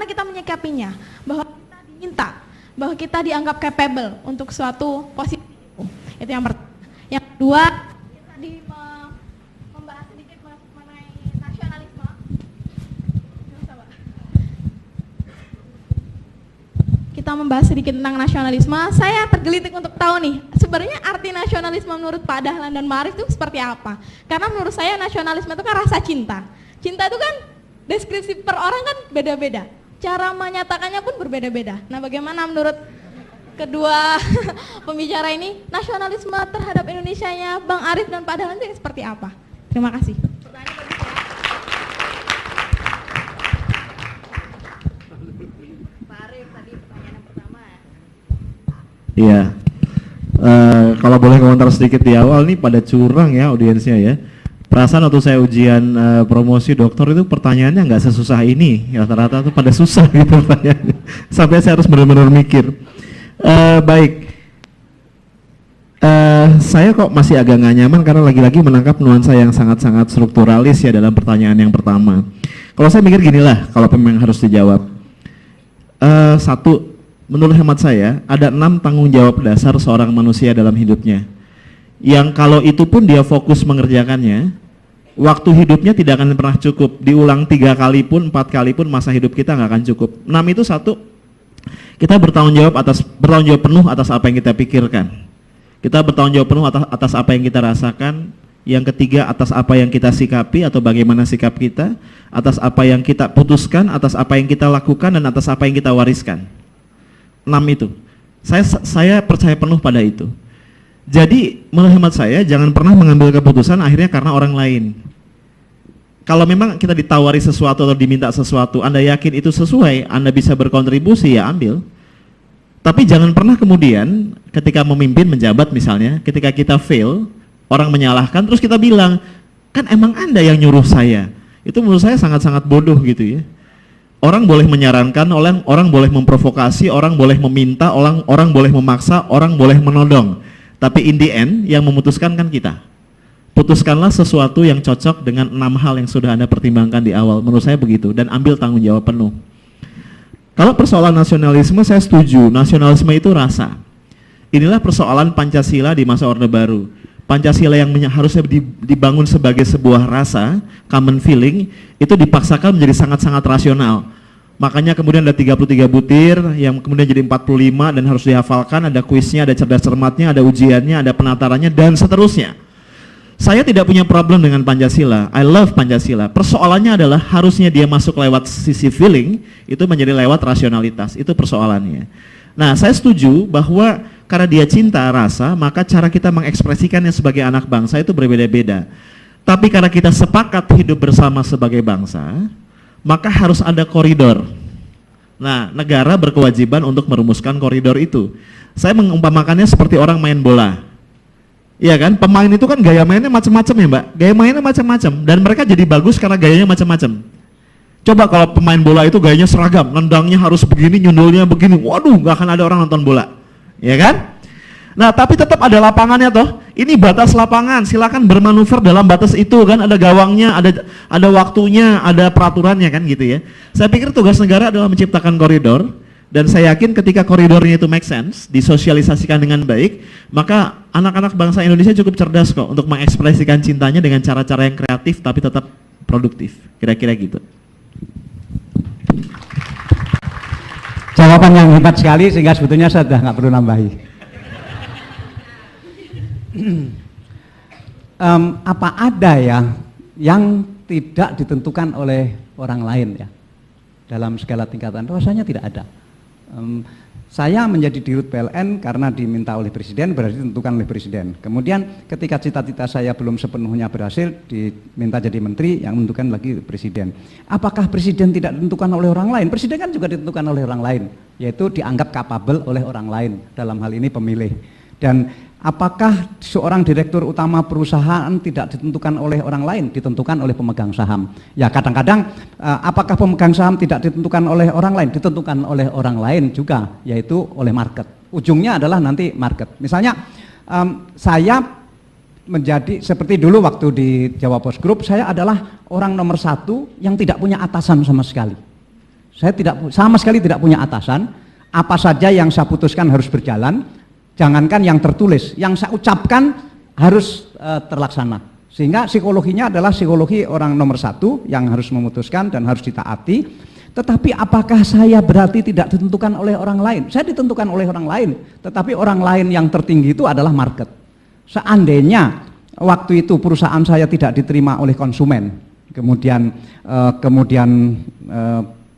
kita menyikapinya, bahwa kita diminta, bahwa kita dianggap capable untuk suatu posisi itu yang pertama. Yang kedua, kita membahas sedikit tentang nasionalisme. Saya tergelitik untuk tahu nih, sebenarnya arti nasionalisme menurut Pak Dahlan dan Pak Arief itu seperti apa? Karena menurut saya nasionalisme itu kan rasa cinta. Cinta itu kan deskripsi per orang kan beda-beda. cara menyatakannya pun berbeda-beda. Nah, bagaimana menurut kedua pembicara ini nasionalisme terhadap Indonesianya Bang Arif dan Pak Dahlan itu seperti apa? Terima kasih. Pak Arif, tadi pertanyaan yang pertama. Iya. Kalau boleh komentar sedikit di awal nih, pada curang ya audiensnya ya. Perasaan waktu saya ujian promosi doktor itu pertanyaannya nggak sesusah ini, rata-rata tuh pada susah gitu pertanyaannya. Sampai saya harus benar-benar mikir. Baik. Saya kok masih agak nggak nyaman karena lagi-lagi menangkap nuansa yang sangat-sangat strukturalis ya dalam pertanyaan yang pertama. Kalau saya mikir ginilah, kalau memang harus dijawab. Satu, menurut hemat saya, ada 6 tanggung jawab dasar seorang manusia dalam hidupnya. Yang kalau itu pun dia fokus mengerjakannya, waktu hidupnya tidak akan pernah cukup. Diulang 3 kali pun, 4 kali pun masa hidup kita nggak akan cukup. 6 itu satu, kita bertanggung jawab penuh atas apa yang kita pikirkan. Kita bertanggung jawab penuh atas apa yang kita rasakan. Yang ketiga, atas apa yang kita sikapi atau bagaimana sikap kita, atas apa yang kita putuskan, atas apa yang kita lakukan, dan atas apa yang kita wariskan. 6 itu. Saya percaya penuh pada itu. Jadi menurut hemat saya jangan pernah mengambil keputusan akhirnya karena orang lain. Kalau memang kita ditawari sesuatu atau diminta sesuatu, Anda yakin itu sesuai, Anda bisa berkontribusi, ya ambil. Tapi jangan pernah kemudian ketika memimpin menjabat misalnya, ketika kita fail, orang menyalahkan terus kita bilang, kan emang Anda yang nyuruh saya. Itu menurut saya sangat-sangat bodoh gitu ya. Orang boleh menyarankan, orang boleh memprovokasi, orang boleh meminta, orang boleh memaksa, orang boleh menodong. Tapi in the end yang memutuskan kan kita. Putuskanlah sesuatu yang cocok dengan 6 hal yang sudah Anda pertimbangkan di awal. Menurut saya begitu, dan ambil tanggung jawab penuh. Kalau persoalan nasionalisme, saya setuju. Nasionalisme itu rasa. Inilah persoalan Pancasila di masa Orde Baru. Pancasila yang harusnya dibangun sebagai sebuah rasa, common feeling, itu dipaksakan menjadi sangat-sangat rasional. Makanya kemudian ada 33 butir yang kemudian jadi 45 dan harus dihafalkan, ada kuisnya, ada cerdas cermatnya, ada ujiannya, ada penatarannya, dan seterusnya. Saya tidak punya problem dengan Pancasila, I love Pancasila. Persoalannya adalah harusnya dia masuk lewat sisi feeling, itu menjadi lewat rasionalitas, itu persoalannya. Nah, saya setuju bahwa karena dia cinta rasa, maka cara kita mengekspresikannya sebagai anak bangsa itu berbeda-beda. Tapi karena kita sepakat hidup bersama sebagai bangsa, maka harus ada koridor. Nah, negara berkewajiban untuk merumuskan koridor itu. Saya mengumpamakannya seperti orang main bola. Iya kan, pemain itu kan gaya mainnya macam-macam ya Mbak. Gaya mainnya macam-macam dan mereka jadi bagus karena gayanya macam-macam. Coba kalau pemain bola itu gayanya seragam, nendangnya harus begini, nyundulnya begini. Waduh, nggak akan ada orang nonton bola. Ya kan? Nah, tapi tetap ada lapangannya toh. Ini batas lapangan, silakan bermanuver dalam batas itu kan, ada gawangnya, ada waktunya, ada peraturannya kan gitu ya. Saya pikir tugas negara adalah menciptakan koridor, dan saya yakin ketika koridornya itu make sense, disosialisasikan dengan baik, maka anak-anak bangsa Indonesia cukup cerdas kok untuk mengekspresikan cintanya dengan cara-cara yang kreatif tapi tetap produktif. Kira-kira gitu. Jawaban yang hebat sekali sehingga sebetulnya saya sudah nggak perlu nambahi. Apa ada ya yang tidak ditentukan oleh orang lain ya dalam segala tingkatan? Rasanya tidak ada. Saya menjadi dirut PLN karena diminta oleh presiden, berarti ditentukan oleh presiden. Kemudian ketika cita-cita saya belum sepenuhnya berhasil, diminta jadi menteri, yang menentukan lagi presiden. Apakah presiden tidak ditentukan oleh orang lain? Presiden kan juga ditentukan oleh orang lain, yaitu dianggap capable oleh orang lain, dalam hal ini pemilih. Dan apakah seorang direktur utama perusahaan tidak ditentukan oleh orang lain, ditentukan oleh pemegang saham? Ya kadang-kadang apakah pemegang saham tidak ditentukan oleh orang lain, ditentukan oleh orang lain juga, yaitu oleh market. Ujungnya adalah nanti market. Misalnya saya menjadi seperti dulu waktu di Jawa Post Group, saya adalah orang nomor 1 yang tidak punya atasan sama sekali. Saya sama sekali tidak punya atasan. Apa saja yang saya putuskan harus berjalan. Jangankan yang tertulis, yang saya ucapkan harus terlaksana. Sehingga psikologinya adalah psikologi orang nomor 1 yang harus memutuskan dan harus ditaati. Tetapi apakah saya berarti tidak ditentukan oleh orang lain? Saya ditentukan oleh orang lain, tetapi orang lain yang tertinggi itu adalah market. Seandainya waktu itu perusahaan saya tidak diterima oleh konsumen, kemudian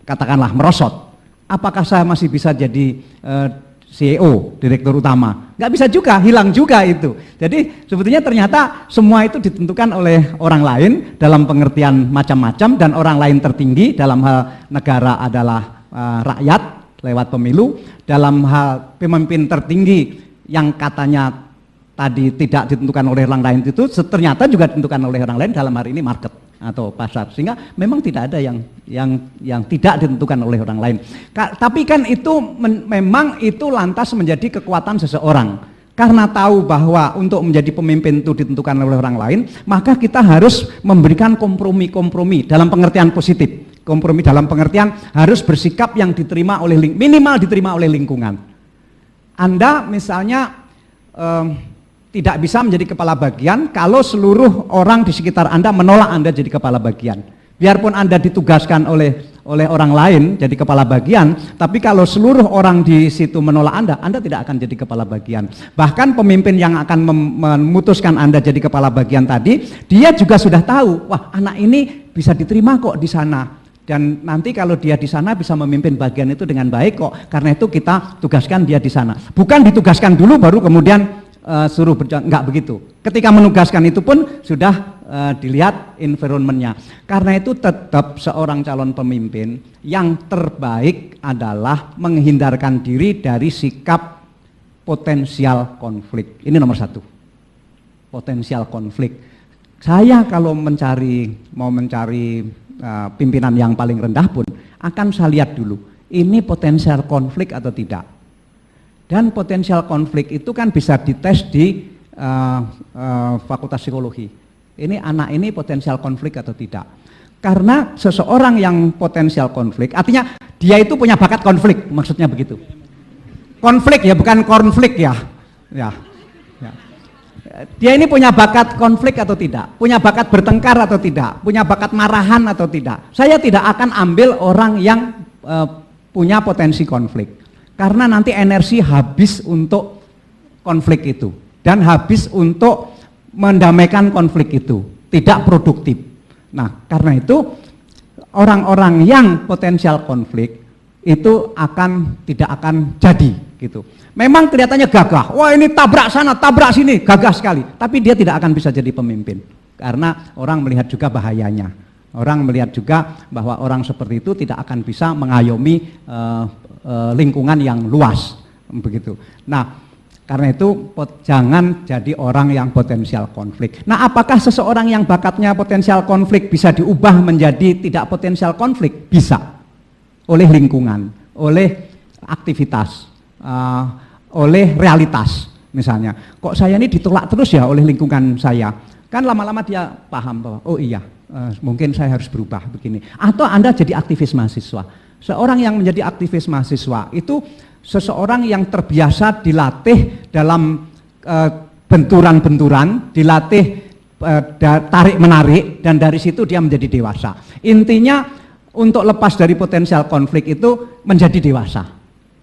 katakanlah merosot, apakah saya masih bisa jadi CEO, direktur utama? Nggak bisa juga, hilang juga itu. Jadi sebetulnya ternyata semua itu ditentukan oleh orang lain dalam pengertian macam-macam, dan orang lain tertinggi dalam hal negara adalah rakyat lewat pemilu, dalam hal pemimpin tertinggi yang katanya tadi tidak ditentukan oleh orang lain itu ternyata juga ditentukan oleh orang lain, dalam hari ini market atau pasar, sehingga memang tidak ada yang tidak ditentukan oleh orang lain. Tapi kan itu memang itu lantas menjadi kekuatan seseorang, karena tahu bahwa untuk menjadi pemimpin itu ditentukan oleh orang lain, maka kita harus memberikan kompromi dalam pengertian positif. Kompromi dalam pengertian harus bersikap yang diterima oleh minimal diterima oleh lingkungan. Anda misalnya tidak bisa menjadi kepala bagian kalau seluruh orang di sekitar Anda menolak Anda jadi kepala bagian. Biarpun Anda ditugaskan oleh orang lain jadi kepala bagian, tapi kalau seluruh orang di situ menolak Anda tidak akan jadi kepala bagian. Bahkan pemimpin yang akan memutuskan Anda jadi kepala bagian tadi, dia juga sudah tahu, wah anak ini bisa diterima kok di sana. Dan nanti kalau dia di sana bisa memimpin bagian itu dengan baik kok. Karena itu kita tugaskan dia di sana. Bukan ditugaskan dulu baru kemudian suruh berjalan, enggak begitu. Ketika menugaskan itu pun sudah dilihat environment-nya. Karena itu tetap seorang calon pemimpin yang terbaik adalah menghindarkan diri dari sikap potensial konflik. Ini nomor satu, potensial konflik. Saya kalau mau mencari pimpinan yang paling rendah pun akan saya lihat dulu, ini potensial konflik atau tidak. Dan potensial konflik itu kan bisa dites di Fakultas Psikologi. Ini anak ini potensial konflik atau tidak. Karena seseorang yang potensial konflik, artinya dia itu punya bakat konflik, maksudnya begitu. Konflik ya, bukan konflik ya. Dia ini punya bakat konflik atau tidak, punya bakat bertengkar atau tidak, punya bakat marahan atau tidak. Saya tidak akan ambil orang yang punya potensi konflik. Karena nanti energi habis untuk konflik itu dan habis untuk mendamaikan konflik itu, tidak produktif. Nah, karena itu orang-orang yang potensial konflik itu tidak akan jadi gitu. Memang kelihatannya gagah, wah ini tabrak sana, tabrak sini, gagah sekali. Tapi dia tidak akan bisa jadi pemimpin karena orang melihat juga bahayanya. Orang melihat juga bahwa orang seperti itu tidak akan bisa mengayomi lingkungan yang luas, begitu. Nah, karena itu jangan jadi orang yang potensial konflik. Nah, apakah seseorang yang bakatnya potensial konflik bisa diubah menjadi tidak potensial konflik? Bisa, oleh lingkungan, oleh aktivitas, oleh realitas. Misalnya, kok saya ini ditolak terus ya oleh lingkungan saya? Kan lama-lama dia paham bahwa oh iya, mungkin saya harus berubah begini. Atau Anda jadi aktivis mahasiswa. Seorang yang menjadi aktivis mahasiswa itu seseorang yang terbiasa dilatih dalam benturan-benturan, dilatih tarik-menarik, dan dari situ dia menjadi dewasa. Intinya untuk lepas dari potensial konflik itu menjadi dewasa.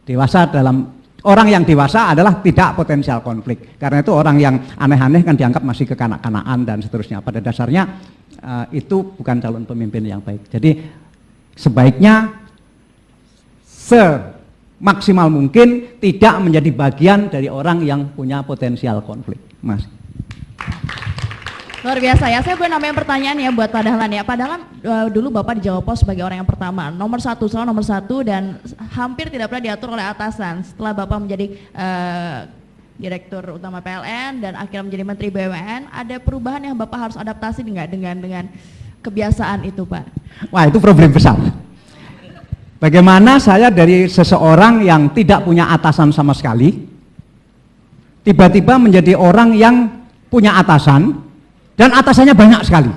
Dewasa dalam orang yang dewasa adalah tidak potensial konflik. Karena itu orang yang aneh-aneh kan dianggap masih kekanak-kanakan dan seterusnya. Pada dasarnya itu bukan calon pemimpin yang baik. Jadi sebaiknya semaksimal mungkin tidak menjadi bagian dari orang yang punya potensial konflik. Mas. Luar biasa ya, saya boleh nambahin pertanyaan ya buat Pak Dahlan ya. Pak Dahlan dulu Bapak di Jawa Pos sebagai orang yang pertama, selalu nomor satu dan hampir tidak pernah diatur oleh atasan. Setelah Bapak menjadi Direktur Utama PLN dan akhirnya menjadi Menteri BUMN, ada perubahan yang Bapak harus adaptasi dengan kebiasaan itu Pak? Wah, itu problem besar. Bagaimana saya dari seseorang yang tidak punya atasan sama sekali, tiba-tiba menjadi orang yang punya atasan, dan atasannya banyak sekali.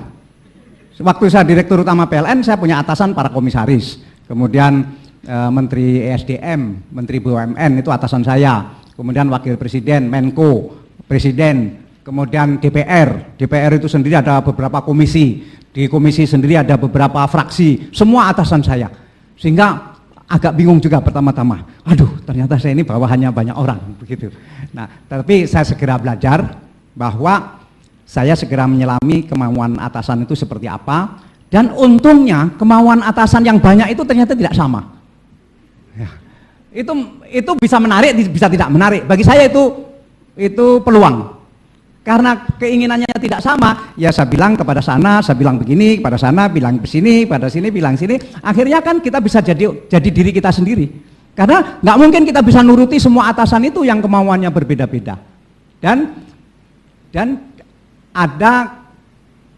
Waktu saya Direktur Utama PLN, saya punya atasan para komisaris, kemudian Menteri ESDM, Menteri BUMN itu atasan saya, kemudian Wakil Presiden, Menko, Presiden, kemudian DPR itu sendiri ada beberapa komisi, di komisi sendiri ada beberapa fraksi, semua atasan saya. Sehingga agak bingung juga pertama-tama, aduh ternyata saya ini bawahannya banyak orang begitu. Nah, tapi saya segera belajar bahwa saya segera menyelami kemauan atasan itu seperti apa, Dan untungnya kemauan atasan yang banyak itu ternyata tidak sama. Ya. Itu bisa menarik, bisa tidak menarik. Bagi saya itu peluang. Karena keinginannya tidak sama, ya saya bilang kepada sana, saya bilang begini, kepada sana bilang besini, pada sini bilang sini. Akhirnya kan kita bisa jadi diri kita sendiri. Karena nggak mungkin kita bisa nuruti semua atasan itu yang kemauannya berbeda-beda. Dan ada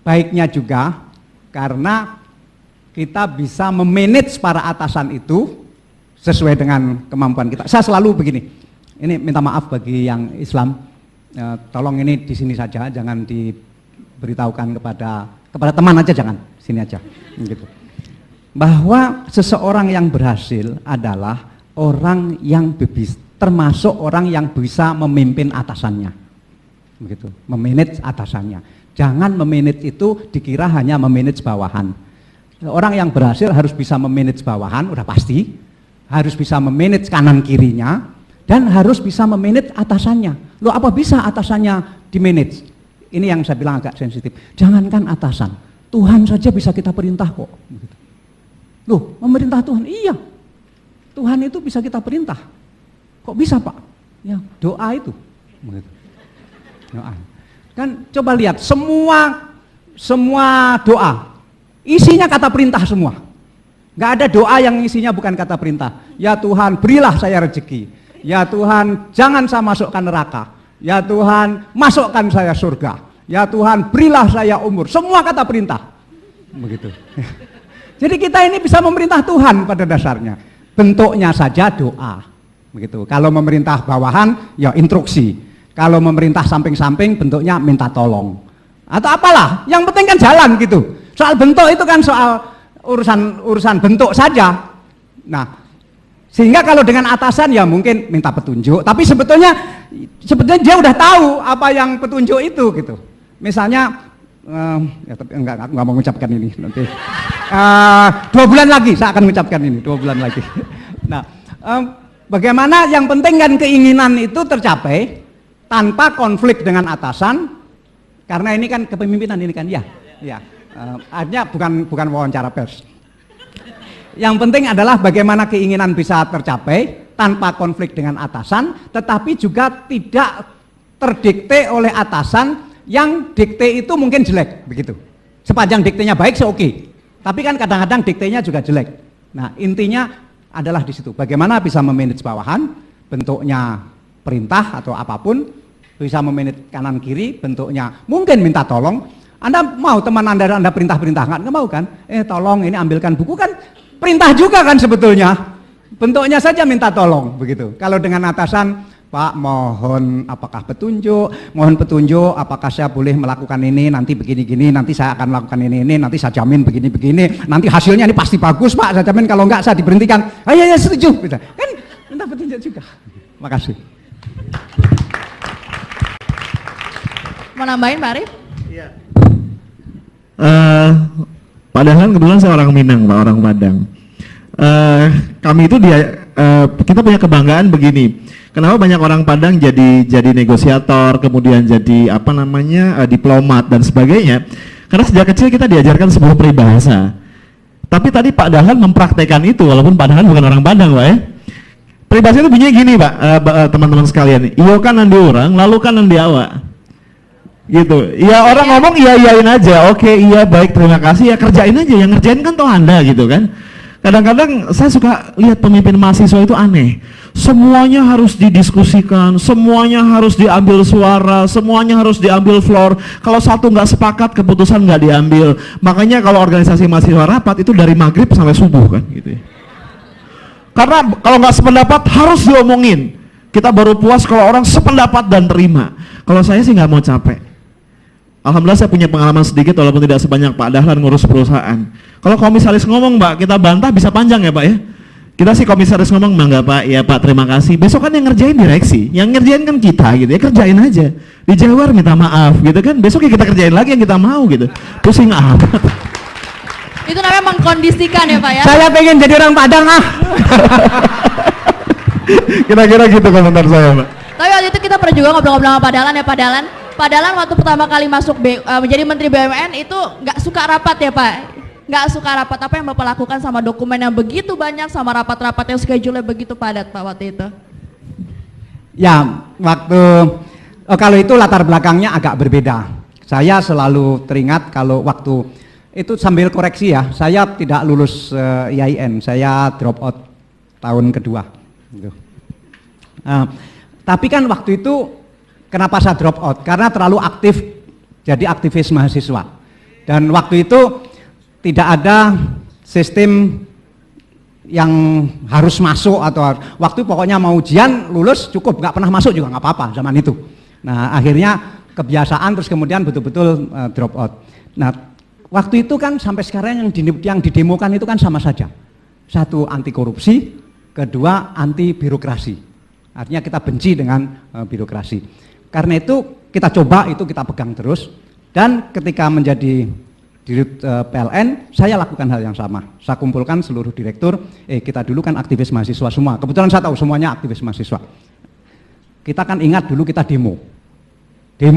baiknya juga karena kita bisa memanage para atasan itu sesuai dengan kemampuan kita. Saya selalu begini, ini minta maaf bagi yang Islam, tolong ini di sini saja, jangan diberitahukan kepada teman aja, jangan, sini aja, gitu. Bahwa seseorang yang berhasil adalah orang yang termasuk orang yang bisa memimpin atasannya, begitu, memanage atasannya. Jangan memanage itu dikira hanya memanage bawahan. Orang yang berhasil harus bisa memanage bawahan, udah pasti. Harus bisa memanage kanan kirinya, dan harus bisa memanage atasannya. Loh, apa bisa atasannya dimanage? Ini yang saya bilang agak sensitif. Jangankan atasan, Tuhan saja bisa kita perintah kok. Loh, memerintah Tuhan? Iya, Tuhan itu bisa kita perintah. Kok bisa, Pak? Ya, doa itu. Doa. Kan coba lihat, semua doa isinya kata perintah semua. Nggak ada doa yang isinya bukan kata perintah. Ya Tuhan, berilah saya rezeki. Ya Tuhan, jangan saya masukkan neraka. Ya Tuhan, masukkan saya surga. Ya Tuhan, berilah saya umur. Semua kata perintah. Begitu. Jadi kita ini bisa memerintah Tuhan pada dasarnya. Bentuknya saja doa. Begitu. Kalau memerintah bawahan, ya instruksi. Kalau memerintah samping-samping bentuknya minta tolong atau apalah, yang penting kan jalan gitu. Soal bentuk itu kan soal urusan bentuk saja. Nah, sehingga kalau dengan atasan ya mungkin minta petunjuk, tapi sebetulnya dia udah tahu apa yang petunjuk itu gitu. Misalnya ya tapi enggak mau mengucapkan ini nanti. 2 bulan lagi saya akan mengucapkan ini, 2 bulan lagi. Nah, bagaimana yang penting kan keinginan itu tercapai tanpa konflik dengan atasan, karena ini kan kepemimpinan ini kan, ya. Artinya bukan wawancara pers. Yang penting adalah bagaimana keinginan bisa tercapai tanpa konflik dengan atasan, tetapi juga tidak terdikte oleh atasan yang dikte itu mungkin jelek, begitu. Sepanjang diktenya baik sih oke, tapi kan kadang-kadang diktenya juga jelek. Nah, intinya adalah di situ. Bagaimana bisa memanage bawahan, bentuknya perintah atau apapun, bisa memanage kanan kiri, bentuknya mungkin minta tolong. Anda mau teman Anda perintah-perintah, nggak mau kan? Tolong ini ambilkan buku, kan perintah juga kan sebetulnya. Bentuknya saja minta tolong, begitu. Kalau dengan atasan, Pak mohon apakah mohon petunjuk apakah saya boleh melakukan ini, nanti begini-gini, nanti saya akan melakukan ini, nanti saya jamin begini-begini, nanti hasilnya ini pasti bagus Pak, saya jamin, kalau enggak saya diberhentikan. Ya setuju, kan minta petunjuk juga. Makasih. Mau nambahin Pak Arif? Iya. Pak Dahlan kebetulan saya orang Minang, Pak, orang Padang. Kami itu kita punya kebanggaan begini. Kenapa banyak orang Padang jadi negosiator, kemudian jadi diplomat dan sebagainya? Karena sejak kecil kita diajarkan sebuah peribahasa. Tapi tadi Pak Dahlan mempraktekkan itu, walaupun Pak Dahlan bukan orang Padang, Pak ya. Peribahasa itu bunyinya gini, Pak, teman-teman sekalian. Iyo kanan di orang, lalu kanan di awak. Gitu. Ya orang ngomong iyain aja. Oke, iya baik, terima kasih. Ya kerjain aja. Yang ngerjain kan toh Anda gitu kan. Kadang-kadang saya suka lihat pemimpin mahasiswa itu aneh. Semuanya harus didiskusikan, semuanya harus diambil suara, semuanya harus diambil floor. Kalau satu nggak sepakat, keputusan nggak diambil. Makanya kalau organisasi mahasiswa rapat itu dari maghrib sampai subuh kan gitu. Karena kalau nggak sependapat harus diomongin. Kita baru puas kalau orang sependapat dan terima. Kalau saya sih nggak mau capek. Alhamdulillah saya punya pengalaman sedikit walaupun tidak sebanyak Pak Dahlan ngurus perusahaan. Kalau komisaris ngomong Mbak, kita bantah bisa panjang ya Pak ya. Kita sih komisaris ngomong enggak Pak, ya Pak terima kasih. Besok kan yang ngerjain direksi, yang ngerjain kan kita gitu ya, kerjain aja. Dijawar minta maaf gitu kan, besok ya kita kerjain lagi yang kita mau gitu. Pusing amat. Itu namanya mengkondisikan ya Pak ya. Saya pengen jadi orang Padang Kira-kira gitu komentar saya Pak. Tapi waktu itu kita pernah juga ngobrol-ngobrol sama Pak Dahlan ya Pak Dahlan. Pak Dahlan waktu pertama kali masuk menjadi Menteri BUMN itu nggak suka rapat ya Pak. nggak suka rapat, apa yang Bapak lakukan sama dokumen yang begitu banyak, sama rapat-rapat yang schedule-nya begitu padat Pak waktu itu? Ya, kalau itu latar belakangnya agak berbeda. Saya selalu teringat kalau waktu itu sambil koreksi ya, saya tidak lulus IAIN, saya drop out tahun kedua. Gitu. Tapi kan waktu itu kenapa saya drop out? Karena terlalu aktif jadi aktivis mahasiswa. Dan waktu itu tidak ada sistem yang harus masuk atau waktu pokoknya mau ujian lulus cukup, nggak pernah masuk juga nggak apa-apa zaman itu. Nah akhirnya kebiasaan terus kemudian betul-betul drop out. Nah waktu itu kan sampai sekarang yang didemokan itu kan sama saja. Satu anti korupsi, kedua anti birokrasi. Artinya kita benci dengan birokrasi. Karena itu kita coba, itu kita pegang terus. Dan ketika menjadi Dirut PLN, saya lakukan hal yang sama. Saya kumpulkan seluruh direktur, kita dulu kan aktivis mahasiswa semua. Kebetulan saya tahu semuanya aktivis mahasiswa. Kita kan ingat dulu kita demo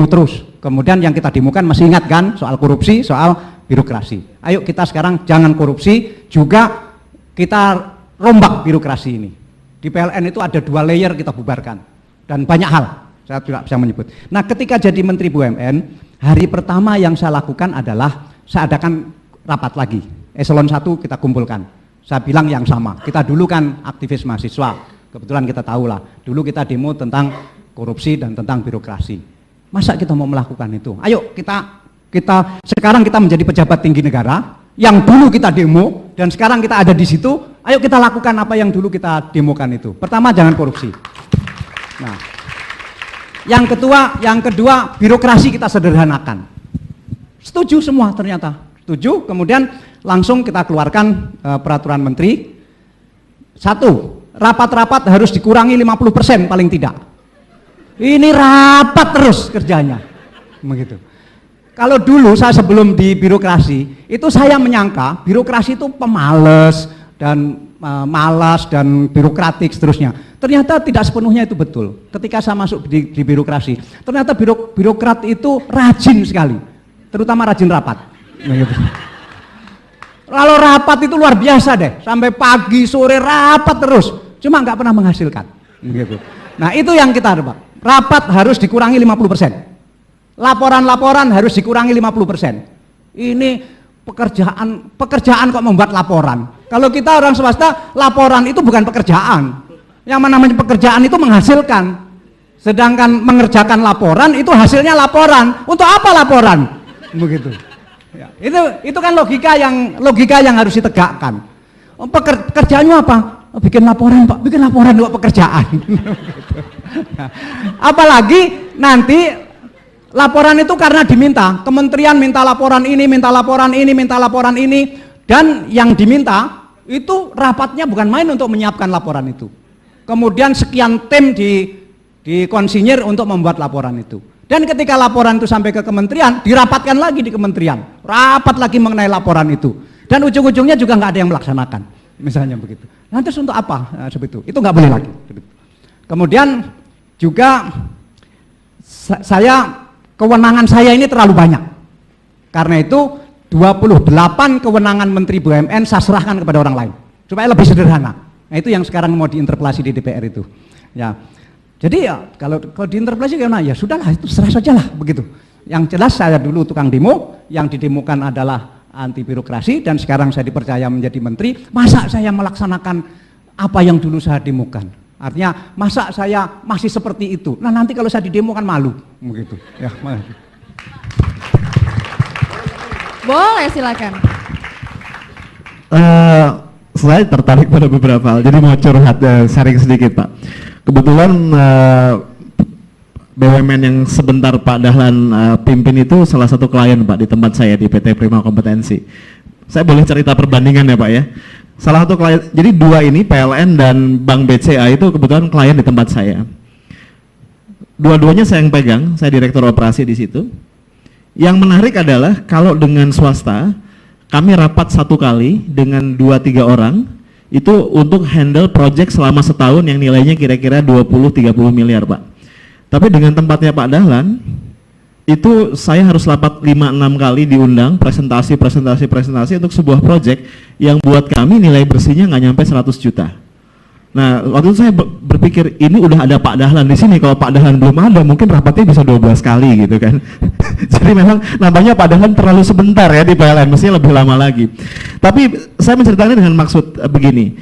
terus. Kemudian yang kita demokan masih ingat kan soal korupsi, soal birokrasi. Ayo kita sekarang jangan korupsi, juga kita rombak birokrasi ini. Di PLN itu ada 2 layer kita bubarkan dan banyak hal, saya tidak bisa menyebut. Nah ketika jadi Menteri BUMN, hari pertama yang saya lakukan adalah saya adakan rapat lagi, eselon 1 kita kumpulkan. Saya bilang yang sama, kita dulu kan aktivis mahasiswa, kebetulan kita tahu lah, dulu kita demo tentang korupsi dan tentang birokrasi. Masa kita mau melakukan itu? Ayo kita sekarang kita menjadi pejabat tinggi negara, yang dulu kita demo dan sekarang kita ada di situ, ayo kita lakukan apa yang dulu kita demokan itu. Pertama jangan korupsi. Nah, yang kedua birokrasi kita sederhanakan. Setuju semua ternyata, setuju. Kemudian langsung kita keluarkan peraturan menteri. 1, rapat-rapat harus dikurangi 50% paling tidak. Ini rapat terus kerjanya, begitu. Kalau dulu saya sebelum di birokrasi, itu saya menyangka birokrasi itu pemalas dan malas dan birokratik seterusnya. Ternyata tidak sepenuhnya itu betul. Ketika saya masuk di birokrasi, ternyata birokrat itu rajin sekali, terutama rajin rapat. Kalau rapat itu luar biasa deh, sampai pagi sore rapat terus, cuma nggak pernah menghasilkan. Nah itu yang kita dapat. Rapat harus dikurangi 50%. Laporan-laporan harus dikurangi 50%. Ini pekerjaan kok membuat laporan. Kalau kita orang swasta, laporan itu bukan pekerjaan. Yang namanya pekerjaan itu menghasilkan. Sedangkan mengerjakan laporan itu hasilnya laporan. Untuk apa laporan? Begitu. Ya, itu kan logika yang harus ditegakkan. Pekerjaannya apa? Bikin laporan Pak, bikin laporan kok pekerjaan. Apalagi nanti laporan itu karena diminta, kementerian minta laporan ini, minta laporan ini, minta laporan ini, dan yang diminta itu rapatnya bukan main untuk menyiapkan laporan itu. Kemudian sekian tim dikonsinyir untuk membuat laporan itu. Dan ketika laporan itu sampai ke kementerian, dirapatkan lagi di kementerian, rapat lagi mengenai laporan itu. Dan ujung-ujungnya juga nggak ada yang melaksanakan, misalnya begitu. Nanti untuk apa? Nah, seperti itu nggak boleh lagi. Kemudian juga kewenangan saya ini terlalu banyak. Karena itu 28 kewenangan Menteri BUMN saya serahkan kepada orang lain supaya lebih sederhana. Nah, itu yang sekarang mau diinterpelasi di DPR itu. Ya. Jadi ya kalau diinterpelasi gimana? Ya sudahlah, itu serah sajalah begitu. Yang jelas saya dulu tukang demo, yang didemokan adalah anti birokrasi, dan sekarang saya dipercaya menjadi menteri. Masa saya melaksanakan apa yang dulu saya demokan? Artinya masa saya masih seperti itu? Nah nanti kalau saya didemo kan malu, begitu. Ya, boleh silakan. Saya tertarik pada beberapa hal, jadi mau curhat sharing sedikit Pak. Kebetulan BUMN yang sebentar Pak Dahlan pimpin itu salah satu klien Pak di tempat saya di PT Prima Kompetensi. Saya boleh cerita perbandingan ya Pak ya. Salah satu klien, jadi dua ini PLN dan Bank BCA itu kebetulan klien di tempat saya. Dua-duanya saya yang pegang, saya direktur operasi di situ. Yang menarik adalah kalau dengan swasta, kami rapat satu kali dengan 2-3 orang, itu untuk handle project selama setahun yang nilainya kira-kira 20-30 miliar Pak. Tapi dengan tempatnya Pak Dahlan, itu saya harus rapat 5-6 kali diundang presentasi untuk sebuah project yang buat kami nilai bersihnya nggak nyampe 100 juta. Nah, waktu itu saya berpikir ini udah ada Pak Dahlan di sini, kalau Pak Dahlan belum ada mungkin rapatnya bisa 12 kali gitu kan. Jadi memang namanya Pak Dahlan terlalu sebentar ya di PLN, mestinya lebih lama lagi. Tapi saya menceritakannya dengan maksud begini,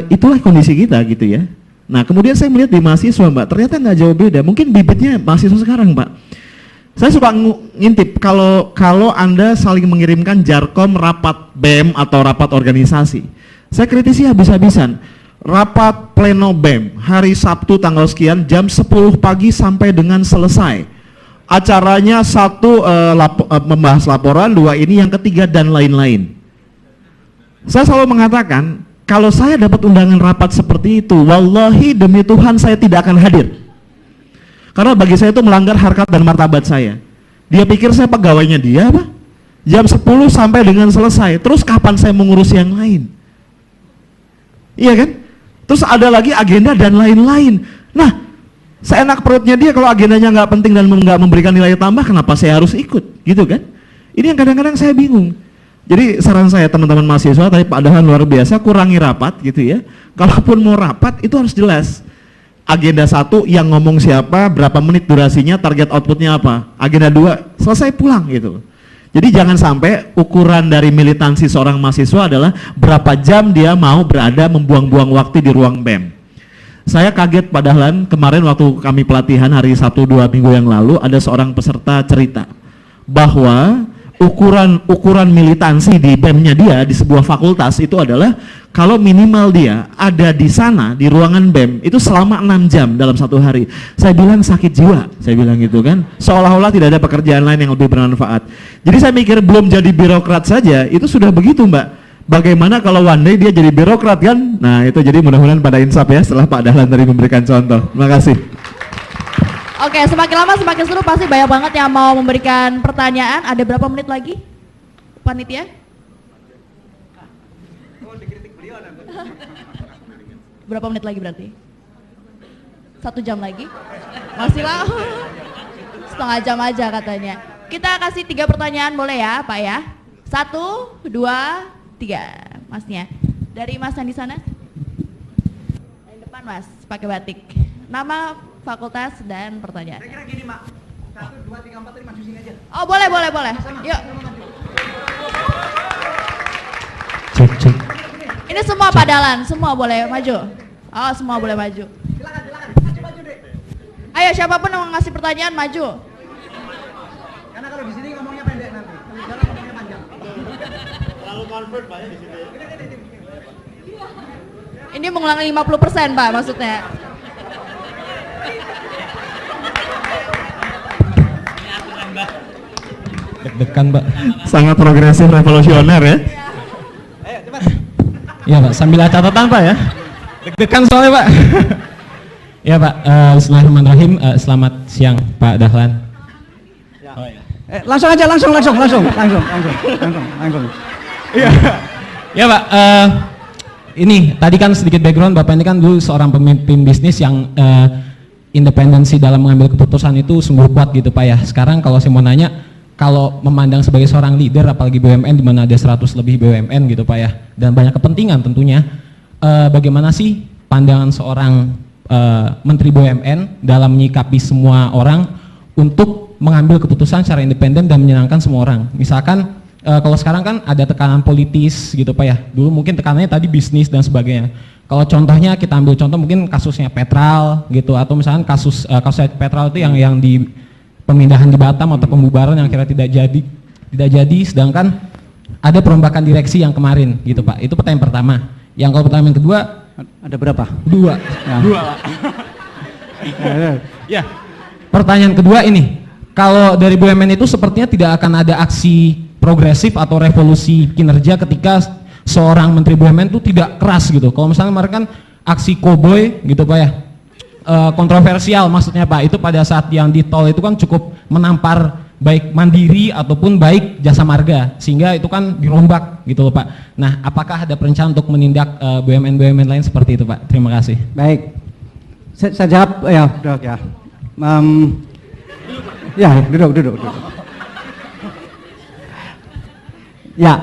itulah kondisi kita gitu ya. Nah, kemudian saya melihat di mahasiswa, Mbak, ternyata nggak jauh beda. Mungkin bibitnya mahasiswa sekarang, Pak. Saya suka ngintip kalau Anda saling mengirimkan jarkom rapat BEM atau rapat organisasi. Saya kritisi habis-habisan. Rapat pleno BEM hari Sabtu tanggal sekian jam 10 pagi sampai dengan selesai. Acaranya satu membahas laporan, dua ini, yang ketiga dan lain-lain. Saya selalu mengatakan, kalau saya dapat undangan rapat seperti itu, wallahi demi Tuhan saya tidak akan hadir. Karena bagi saya itu melanggar harkat dan martabat saya. Dia pikir saya pegawainya dia apa? Jam 10 sampai dengan selesai. Terus kapan saya mengurus yang lain? Iya kan? Terus ada lagi agenda dan lain-lain. Nah, seenak perutnya dia kalau agendanya nggak penting dan nggak memberikan nilai tambah, kenapa saya harus ikut? Gitu kan? Ini yang kadang-kadang saya bingung. Jadi saran saya teman-teman mahasiswa, tadi Pak Dahlan luar biasa, kurangi rapat gitu ya. Kalaupun mau rapat itu harus jelas. Agenda 1 yang ngomong siapa, berapa menit durasinya, target outputnya apa. Agenda 2 selesai pulang gitu. Jadi jangan sampai ukuran dari militansi seorang mahasiswa adalah berapa jam dia mau berada membuang-buang waktu di ruang BEM. Saya kaget Pak Dahlan, kemarin waktu kami pelatihan hari Sabtu 2 minggu yang lalu, ada seorang peserta cerita bahwa ukuran militansi di BEM-nya dia di sebuah fakultas itu adalah kalau minimal dia ada di sana di ruangan BEM itu selama 6 jam dalam satu hari. Saya bilang sakit jiwa, saya bilang gitu kan, seolah-olah tidak ada pekerjaan lain yang lebih bermanfaat. Jadi saya mikir belum jadi birokrat saja itu sudah begitu, Mbak. Bagaimana kalau one day dia jadi birokrat kan? Nah itu, jadi mudah-mudahan pada insaf ya setelah Pak Dahlan tadi memberikan contoh. Terima kasih. Oke, semakin lama semakin seru, pasti banyak banget yang mau memberikan pertanyaan. Ada berapa menit lagi, panitia? Berapa menit lagi berarti? 1 jam lagi? Masih lah, setengah jam aja katanya. Kita kasih 3 pertanyaan boleh ya Pak ya? 1, 2, 3, Masnya. Dari Mas yang di sana? Yang depan Mas, pakai batik. Nama, fakultas, dan pertanyaan. Saya kira gini, Mak. 1, 2, 3, 4 tadi maju sini aja. Oh boleh. Yuk. Cek. Ini semua Pak Dahlan, semua boleh maju. Oh semua boleh maju. Silakan. Maju deh. Ayo siapapun yang mau ngasih pertanyaan maju. Karena kalau di sini ngomongnya pendek nanti. Kalau di jalan ngomongnya panjang. Terlalu convert Pak ya di sini. Ini mengulangi 50% Pak maksudnya. Deg-degan, Pak. Sangat progresif, revolusioner ya. Ayo, cepat. Iya, Pak. Sambil catatan, Pak ya. Deg-degan soalnya, Pak. Ya, Pak. Bismillahirrahmanirrahim. Selamat siang, Pak Dahlan. Oh, ya. Langsung aja, langsung. Iya. Ya, Pak. Ini tadi kan sedikit background, Bapak ini kan dulu seorang pemimpin bisnis yang independensi dalam mengambil keputusan itu sungguh kuat gitu, Pak ya. Sekarang kalau saya mau nanya, kalau memandang sebagai seorang leader apalagi BUMN di mana ada 100 lebih BUMN gitu Pak ya, dan banyak kepentingan tentunya, bagaimana sih pandangan seorang Menteri BUMN dalam menyikapi semua orang untuk mengambil keputusan secara independen dan menyenangkan semua orang? Misalkan kalau sekarang kan ada tekanan politis gitu Pak ya, dulu mungkin tekanannya tadi bisnis dan sebagainya. Kalau contohnya kita ambil contoh mungkin kasusnya Petral gitu, atau misalkan kasus Petral itu yang di pemindahan di Batam atau pembubaran yang kira tidak jadi, sedangkan ada perombakan direksi yang kemarin gitu Pak. Itu pertanyaan pertama. Yang kalau pertanyaan kedua, ada berapa? 2. Ya. 2. Ya. Pertanyaan kedua ini, kalau dari BUMN itu sepertinya tidak akan ada aksi progresif atau revolusi kinerja ketika seorang Menteri BUMN itu tidak keras gitu. Kalau misalnya kemarin kan aksi koboi gitu Pak ya, kontroversial maksudnya Pak, itu pada saat yang di tol itu kan cukup menampar baik Mandiri ataupun baik Jasa Marga, sehingga itu kan dirombak gitu loh Pak. Nah, apakah ada perencanaan untuk menindak BUMN lain seperti itu Pak? Terima kasih. Baik. Saya jawab ya, Dok ya. Ya, duduk. Ya,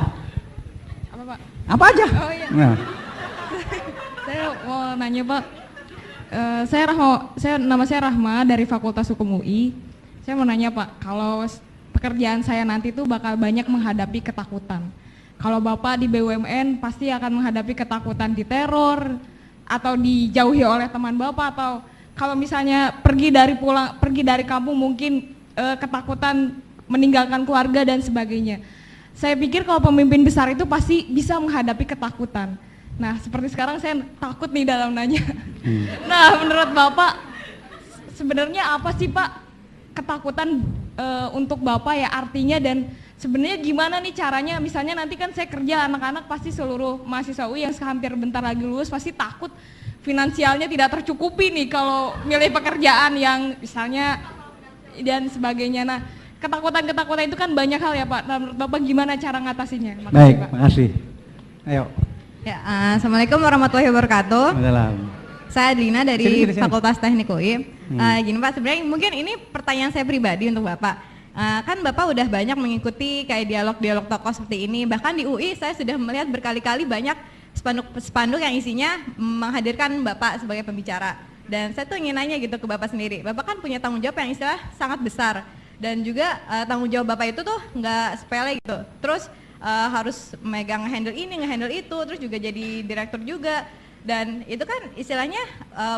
Apa Pak? apa aja? Oh iya. Nah, Saya mau nanya Pak. Nama saya Rahma dari Fakultas Hukum UI. Saya mau nanya Pak, kalau pekerjaan saya nanti tuh bakal banyak menghadapi ketakutan. Kalau Bapak di BUMN pasti akan menghadapi ketakutan diteror atau dijauhi oleh teman Bapak, atau kalau misalnya pergi dari kampung mungkin ketakutan meninggalkan keluarga dan sebagainya. Saya pikir kalau pemimpin besar itu pasti bisa menghadapi ketakutan. Nah, seperti sekarang saya takut nih dalam nanya. Nah, menurut Bapak sebenarnya apa sih Pak ketakutan untuk Bapak ya artinya, dan sebenarnya gimana nih caranya? Misalnya nanti kan saya kerja, anak-anak pasti seluruh mahasiswa UI yang hampir bentar lagi lulus pasti takut finansialnya tidak tercukupi nih kalau milih pekerjaan yang misalnya dan sebagainya. Nah, ketakutan-ketakutan itu kan banyak hal ya Pak. Nah, menurut Bapak gimana cara ngatasinnya? Makasih, baik, Pak. makasih. Ayo. Ya, Assalamualaikum warahmatullahi wabarakatuh. Salam. Saya Adlina dari Sini. Fakultas Teknik UI. Gini Pak, sebenarnya mungkin ini pertanyaan saya pribadi untuk Bapak. Kan Bapak udah banyak mengikuti kayak dialog-dialog tokoh seperti ini. Bahkan di UI saya sudah melihat berkali-kali banyak spanduk yang isinya menghadirkan Bapak sebagai pembicara. Dan saya tuh ingin nanya gitu ke Bapak sendiri. Bapak kan punya tanggung jawab yang istilah sangat besar. Dan juga tanggung jawab Bapak itu tuh nggak sepele gitu. Terus harus megang handle ini, ngehandle itu, terus juga jadi direktur juga. Dan itu kan istilahnya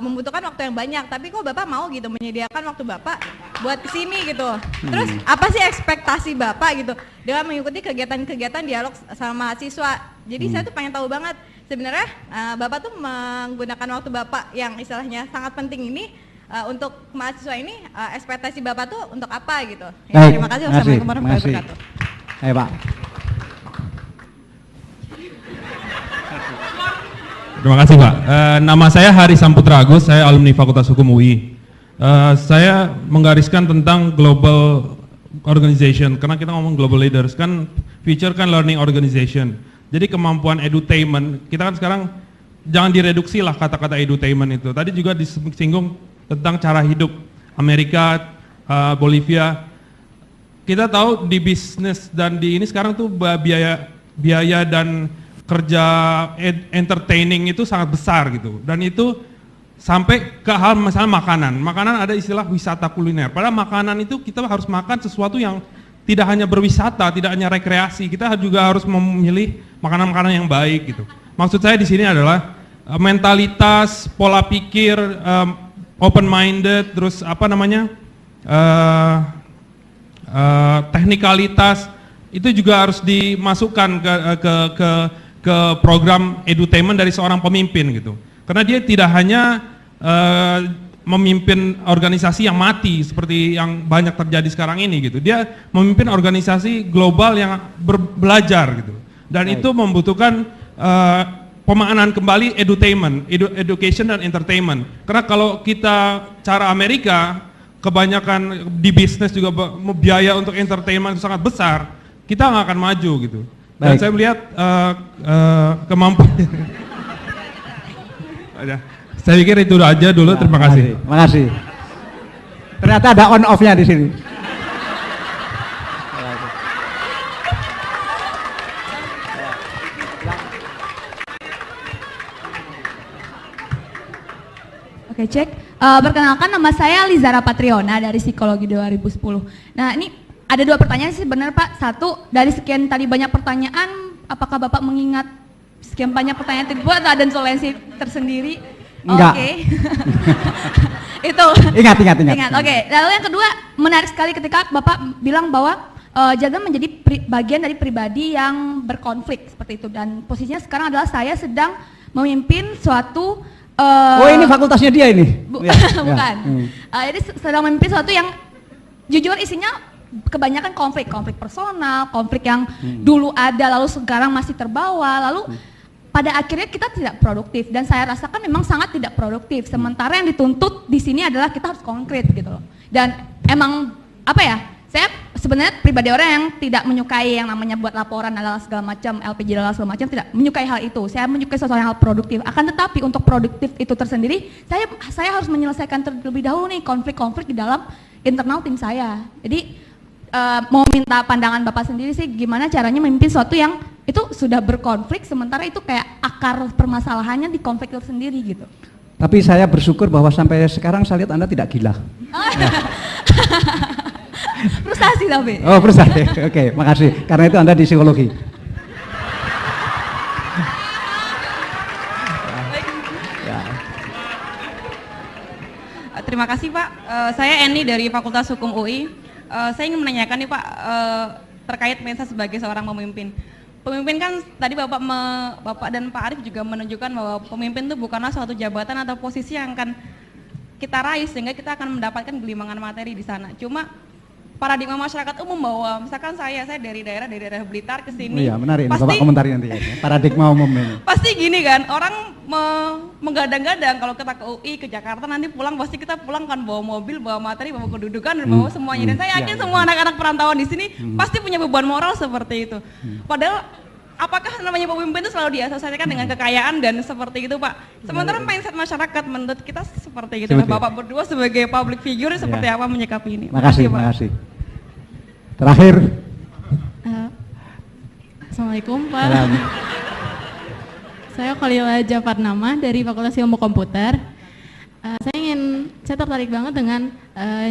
membutuhkan waktu yang banyak, tapi kok Bapak mau gitu menyediakan waktu Bapak buat kesini gitu. Terus apa sih ekspektasi Bapak gitu dengan mengikuti kegiatan-kegiatan dialog sama mahasiswa. Jadi saya tuh pengen tahu banget sebenarnya Bapak tuh menggunakan waktu Bapak yang istilahnya sangat penting ini untuk mahasiswa ini, ekspektasi Bapak tuh untuk apa gitu. Ya, terima kasih. Wassalamualaikum warahmatullahi wabarakatuh. Ayo Pak. Terima kasih Pak. Nama saya Hari Samputra Agus, saya alumni Fakultas Hukum UI. Saya menggariskan tentang global organization, karena kita ngomong global leaders, kan future kan learning organization. Jadi kemampuan edutainment, kita kan sekarang jangan direduksi lah kata-kata edutainment itu. Tadi juga disinggung tentang cara hidup Amerika, Bolivia. Kita tahu di bisnis dan di ini sekarang tuh biaya dan kerja entertaining itu sangat besar gitu, dan itu sampai ke hal misalnya makanan ada istilah wisata kuliner. Padahal makanan itu kita harus makan sesuatu yang tidak hanya berwisata, tidak hanya rekreasi, kita juga harus memilih makanan-makanan yang baik gitu. Maksud saya di sini adalah mentalitas, pola pikir, open minded, terus teknikalitas itu juga harus dimasukkan ke program edutainment dari seorang pemimpin gitu. Karena dia tidak hanya memimpin organisasi yang mati seperti yang banyak terjadi sekarang ini gitu. Dia memimpin organisasi global yang belajar gitu. Dan itu membutuhkan pemaknaan kembali edutainment, education dan entertainment. Karena kalau kita cara Amerika kebanyakan di bisnis juga biaya untuk entertainment itu sangat besar, kita nggak akan maju gitu. Dan saya melihat kemampuan. Saya pikir itu aja dulu. Terima kasih. Terima kasih. Ternyata ada on off-nya di sini. Oke, cek. Perkenalkan, nama saya Lizara Patriona dari Psikologi 2010. Nah, ini ada dua pertanyaan sih sebenarnya Pak. Satu, dari sekian tadi banyak pertanyaan, apakah Bapak mengingat sekian banyak pertanyaan itu ada intoleransi tersendiri? Enggak. Oke. Itu. Ingat. Oke. Lalu yang kedua, menarik sekali ketika Bapak bilang bahwa jangan menjadi bagian dari pribadi yang berkonflik seperti itu, dan posisinya sekarang adalah saya sedang memimpin suatu oh, ini fakultasnya dia ini? Bukan. Jadi sedang memimpin suatu yang jujur isinya kebanyakan konflik personal, konflik yang dulu ada lalu sekarang masih terbawa, lalu pada akhirnya kita tidak produktif, dan saya rasakan memang sangat tidak produktif. Sementara yang dituntut di sini adalah kita harus konkret gitu loh. Dan emang apa ya? Saya sebenarnya pribadi orang yang tidak menyukai yang namanya buat laporan adalah segala macam, LPG adalah segala macam, tidak menyukai hal itu. Saya menyukai sesuatu yang hal produktif. Akan tetapi untuk produktif itu tersendiri, saya harus menyelesaikan terlebih dahulu nih konflik-konflik di dalam internal tim saya. Jadi mau minta pandangan Bapak sendiri sih gimana caranya memimpin sesuatu yang itu sudah berkonflik sementara itu kayak akar permasalahannya di konflik itu sendiri gitu. Tapi saya bersyukur bahwa sampai sekarang saya lihat Anda tidak gila. Frustasi tapi. Oh, frustasi. Oke, makasih. Karena itu Anda di psikologi. Terima kasih Pak. Saya Eni dari Fakultas Hukum UI. Saya ingin menanyakan nih Pak terkait Mensa sebagai seorang pemimpin. Pemimpin kan tadi Bapak dan Pak Arief juga menunjukkan bahwa pemimpin itu bukanlah suatu jabatan atau posisi yang akan kita raih sehingga kita akan mendapatkan gelimbangan materi di sana. Cuma paradigma masyarakat umum bahwa misalkan saya dari daerah Blitar ke sini. Iya, menarik ini pasti, Bapak komentari nanti ya. Paradigma umum ini. Pasti gini kan, orang menggadang-gadang kalau kita ke UI, ke Jakarta nanti pulang pasti kita pulang kan bawa mobil, bawa materi, bawa kedudukan, dan bawa semuanya. Dan saya yakin semua anak-anak perantauan di sini pasti punya beban moral seperti itu. Padahal apakah namanya pemimpin itu selalu diasosiasikan dengan kekayaan dan seperti itu Pak? Sementara mindset masyarakat menurut kita seperti itu. Bapak berdua sebagai public figure seperti apa menyikapi ini? Makasih, makasih. Terakhir. Assalamualaikum Pak. Saya Khalila Jafarnama dari Fakultas Ilmu Komputer. Saya tertarik banget dengan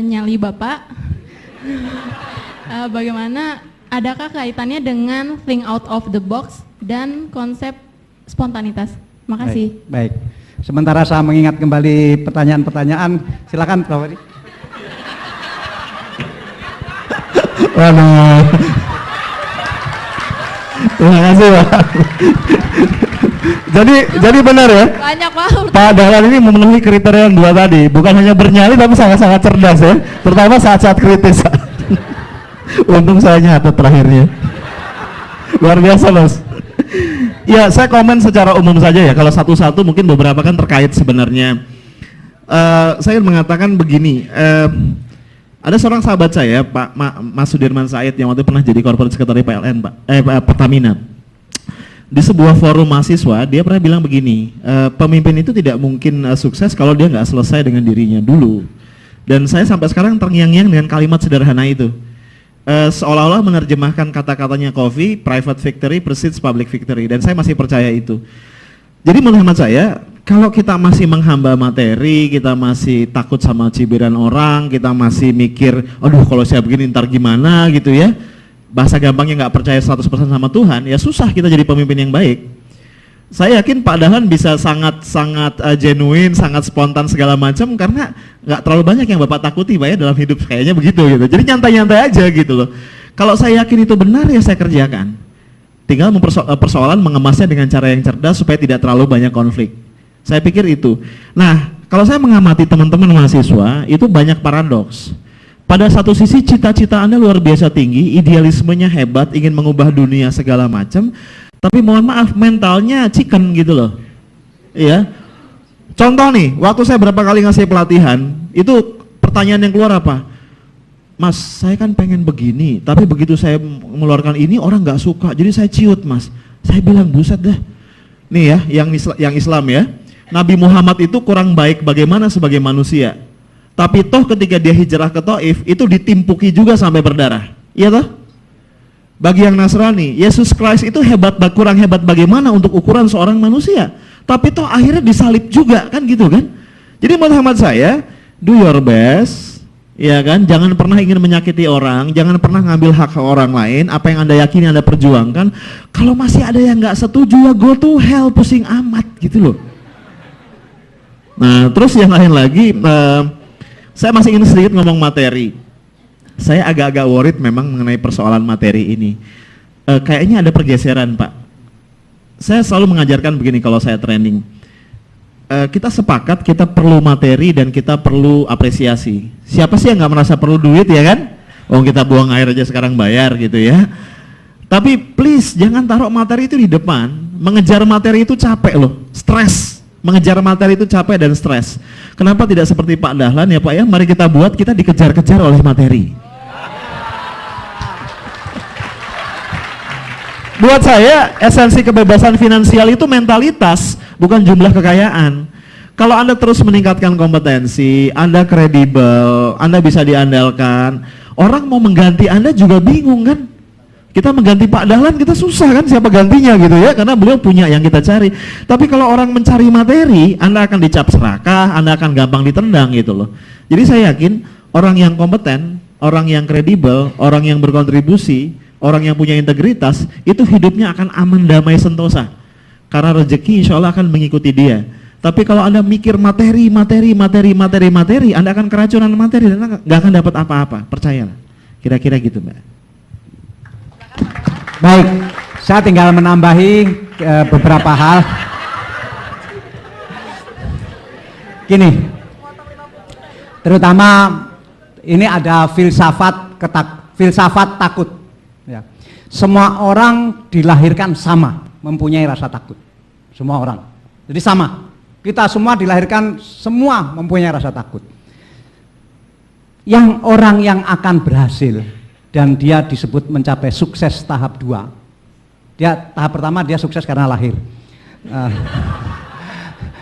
nyali Bapak. Bagaimana, adakah kaitannya dengan think out of the box dan konsep spontanitas? Makasih. Baik. Sementara saya mengingat kembali pertanyaan-pertanyaan, silakan Prof. Edi. Waduh. Terima kasih Pak. Jadi benar ya. Banyak Pak. Pak Dahlan ini memenuhi kriteria yang dua tadi, bukan hanya bernyali tapi sangat-sangat cerdas ya, terutama saat-saat kritis. Untung saya nyatet terakhirnya. Luar biasa Mas. Ya saya komen secara umum saja ya, kalau satu-satu mungkin beberapa kan terkait sebenarnya. Saya mengatakan begini, ada seorang sahabat saya, Pak Mas Sudirman Said, yang waktu itu pernah jadi corporate secretary PLN, Pertamina. Di sebuah forum mahasiswa, dia pernah bilang begini, pemimpin itu tidak mungkin sukses kalau dia nggak selesai dengan dirinya dulu. Dan saya sampai sekarang terngiang-ngiang dengan kalimat sederhana itu. Seolah-olah menerjemahkan kata-katanya Covey, private victory precedes public victory, dan saya masih percaya itu. Jadi menurut hemat saya, kalau kita masih menghamba materi, kita masih takut sama cibiran orang, kita masih mikir, aduh kalau saya begini ntar gimana gitu ya, bahasa gampangnya nggak percaya 100% sama Tuhan, ya susah kita jadi pemimpin yang baik. Saya yakin Pak Dahlan bisa sangat genuine, sangat spontan segala macam karena nggak terlalu banyak yang Bapak takuti Pak ya dalam hidup, kayaknya begitu gitu. Jadi nyantai-nyantai aja gitu loh. Kalau saya yakin itu benar ya saya kerjakan. Tinggal persoalan mengemasnya dengan cara yang cerdas supaya tidak terlalu banyak konflik. Saya pikir itu. Nah, kalau saya mengamati teman-teman mahasiswa, itu banyak paradoks. Pada satu sisi cita-cita Anda luar biasa tinggi, idealismenya hebat, ingin mengubah dunia segala macam, tapi mohon maaf mentalnya chicken gitu loh. Iya. Contoh nih, waktu saya berapa kali ngasih pelatihan, itu pertanyaan yang keluar apa? Mas, saya kan pengen begini, tapi begitu saya mengeluarkan ini orang nggak suka, jadi saya ciut Mas. Saya bilang buset dah. Nih ya, yang Islam ya. Nabi Muhammad itu kurang baik bagaimana sebagai manusia. Tapi toh ketika dia hijrah ke Taif, itu ditimpuki juga sampai berdarah. Iya toh? Bagi yang Nasrani, Yesus Christ itu kurang hebat bagaimana untuk ukuran seorang manusia. Tapi toh akhirnya disalib juga, kan gitu kan? Jadi menurut hemat saya, do your best. Ya kan, jangan pernah ingin menyakiti orang, jangan pernah ngambil hak orang lain, apa yang Anda yakini Anda perjuangkan. Kalau masih ada yang nggak setuju ya go to hell, pusing amat gitu loh. Nah terus yang lain lagi, saya masih ingin sedikit ngomong materi. Saya agak-agak worried memang mengenai persoalan materi ini. Kayaknya ada pergeseran Pak. Saya selalu mengajarkan begini kalau saya training. Kita sepakat kita perlu materi dan kita perlu apresiasi. Siapa sih yang nggak merasa perlu duit ya kan? Oh kita buang air aja sekarang bayar gitu ya. Tapi please jangan taruh materi itu di depan. Mengejar materi itu capek loh, stres. Mengejar materi itu capek dan stres. Kenapa tidak seperti Pak Dahlan ya Pak ya? Mari kita buat kita dikejar-kejar oleh materi. Buat saya esensi kebebasan finansial itu mentalitas, bukan jumlah kekayaan. Kalau Anda terus meningkatkan kompetensi, Anda kredibel, Anda bisa diandalkan, orang mau mengganti Anda juga bingung kan? Kita mengganti Pak Dahlan kita susah kan siapa gantinya gitu ya, karena beliau punya yang kita cari. Tapi kalau orang mencari materi, Anda akan dicap serakah, Anda akan gampang ditendang gitu loh. Jadi saya yakin orang yang kompeten, orang yang kredibel, orang yang berkontribusi, orang yang punya integritas, itu hidupnya akan aman, damai, sentosa. Karena rezeki insya Allah akan mengikuti dia. Tapi kalau Anda mikir materi, Anda akan keracunan materi dan nggak akan dapat apa-apa, percayalah. Kira-kira gitu, Mbak. Baik, saya tinggal menambahi beberapa hal. Gini, terutama ini ada filsafat takut. Ya. Semua orang dilahirkan sama, mempunyai rasa takut. Semua orang, jadi sama. Kita semua dilahirkan semua mempunyai rasa takut. Yang orang yang akan berhasil dan dia disebut mencapai sukses tahap 2. Tahap pertama dia sukses karena lahir.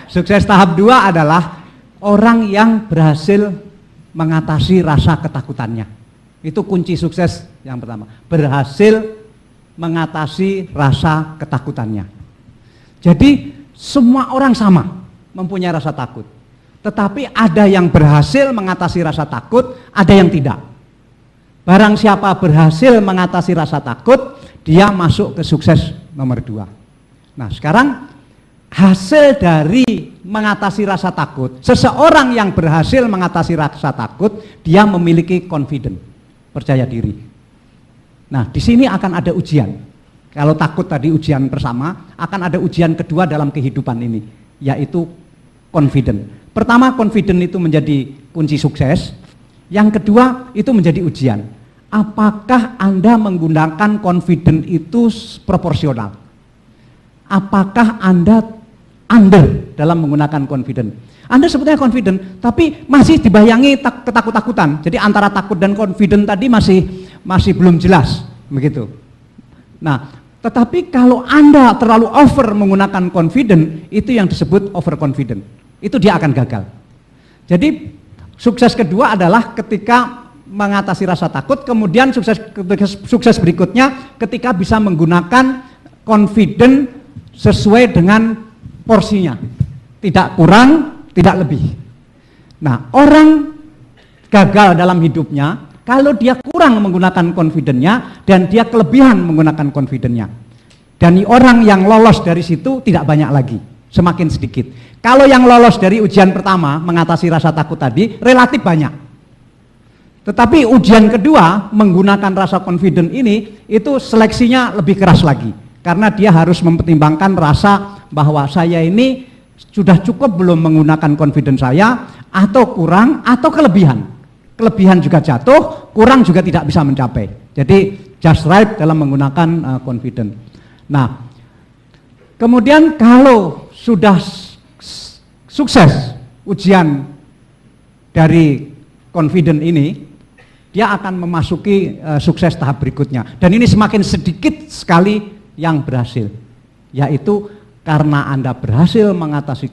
Sukses tahap 2 adalah orang yang berhasil mengatasi rasa ketakutannya. Itu kunci sukses yang pertama. Berhasil mengatasi rasa ketakutannya. Jadi semua orang sama mempunyai rasa takut. Tetapi ada yang berhasil mengatasi rasa takut, ada yang tidak. Barang siapa berhasil mengatasi rasa takut, dia masuk ke sukses nomor 2. Nah sekarang hasil dari mengatasi rasa takut, seseorang yang berhasil mengatasi rasa takut, dia memiliki confidence, percaya diri. Nah di sini akan ada ujian. Kalau takut tadi ujian pertama, akan ada ujian kedua dalam kehidupan ini, yaitu confident. Pertama, confident itu menjadi kunci sukses. Yang kedua, itu menjadi ujian. Apakah Anda menggunakan confident itu proporsional? Apakah Anda under dalam menggunakan confident? Anda sebetulnya confident, tapi masih dibayangi ketakut-takutan. Jadi antara takut dan confident tadi masih belum jelas, begitu. Nah, tetapi kalau Anda terlalu over menggunakan confident, itu yang disebut overconfident. Itu dia akan gagal. Jadi sukses kedua adalah ketika mengatasi rasa takut, kemudian sukses berikutnya ketika bisa menggunakan confident sesuai dengan porsinya. Tidak kurang, tidak lebih. Nah, orang gagal dalam hidupnya kalau dia kurang menggunakan confident-nya dan dia kelebihan menggunakan confident-nya. Dan orang yang lolos dari situ tidak banyak lagi, semakin sedikit. Kalau yang lolos dari ujian pertama mengatasi rasa takut tadi relatif banyak. Tetapi ujian kedua menggunakan rasa confident ini itu seleksinya lebih keras lagi. Karena dia harus mempertimbangkan rasa bahwa saya ini sudah cukup belum menggunakan confident saya, atau kurang, atau kelebihan. Kelebihan juga jatuh, kurang juga tidak bisa mencapai. Jadi just right dalam menggunakan confident. Nah, kemudian kalau sudah sukses ujian dari confident ini, dia akan memasuki sukses tahap berikutnya. Dan ini semakin sedikit sekali yang berhasil, yaitu karena Anda berhasil mengatasi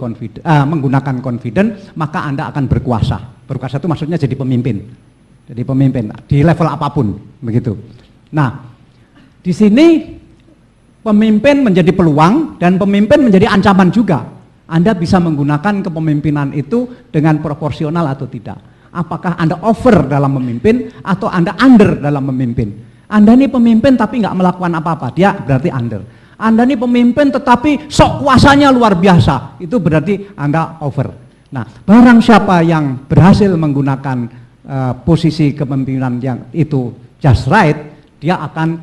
menggunakan confident, maka Anda akan berkuasa. Berkuasa itu maksudnya jadi pemimpin. Jadi pemimpin di level apapun, begitu. Nah, di sini pemimpin menjadi peluang dan pemimpin menjadi ancaman juga. Anda bisa menggunakan kepemimpinan itu dengan proporsional atau tidak. Apakah Anda over dalam memimpin atau Anda under dalam memimpin? Anda ini pemimpin tapi nggak melakukan apa-apa, dia berarti under. Anda ini pemimpin tetapi sok kuasanya luar biasa, itu berarti Anda over. Nah, barang siapa yang berhasil menggunakan posisi kepemimpinan yang itu just right, dia akan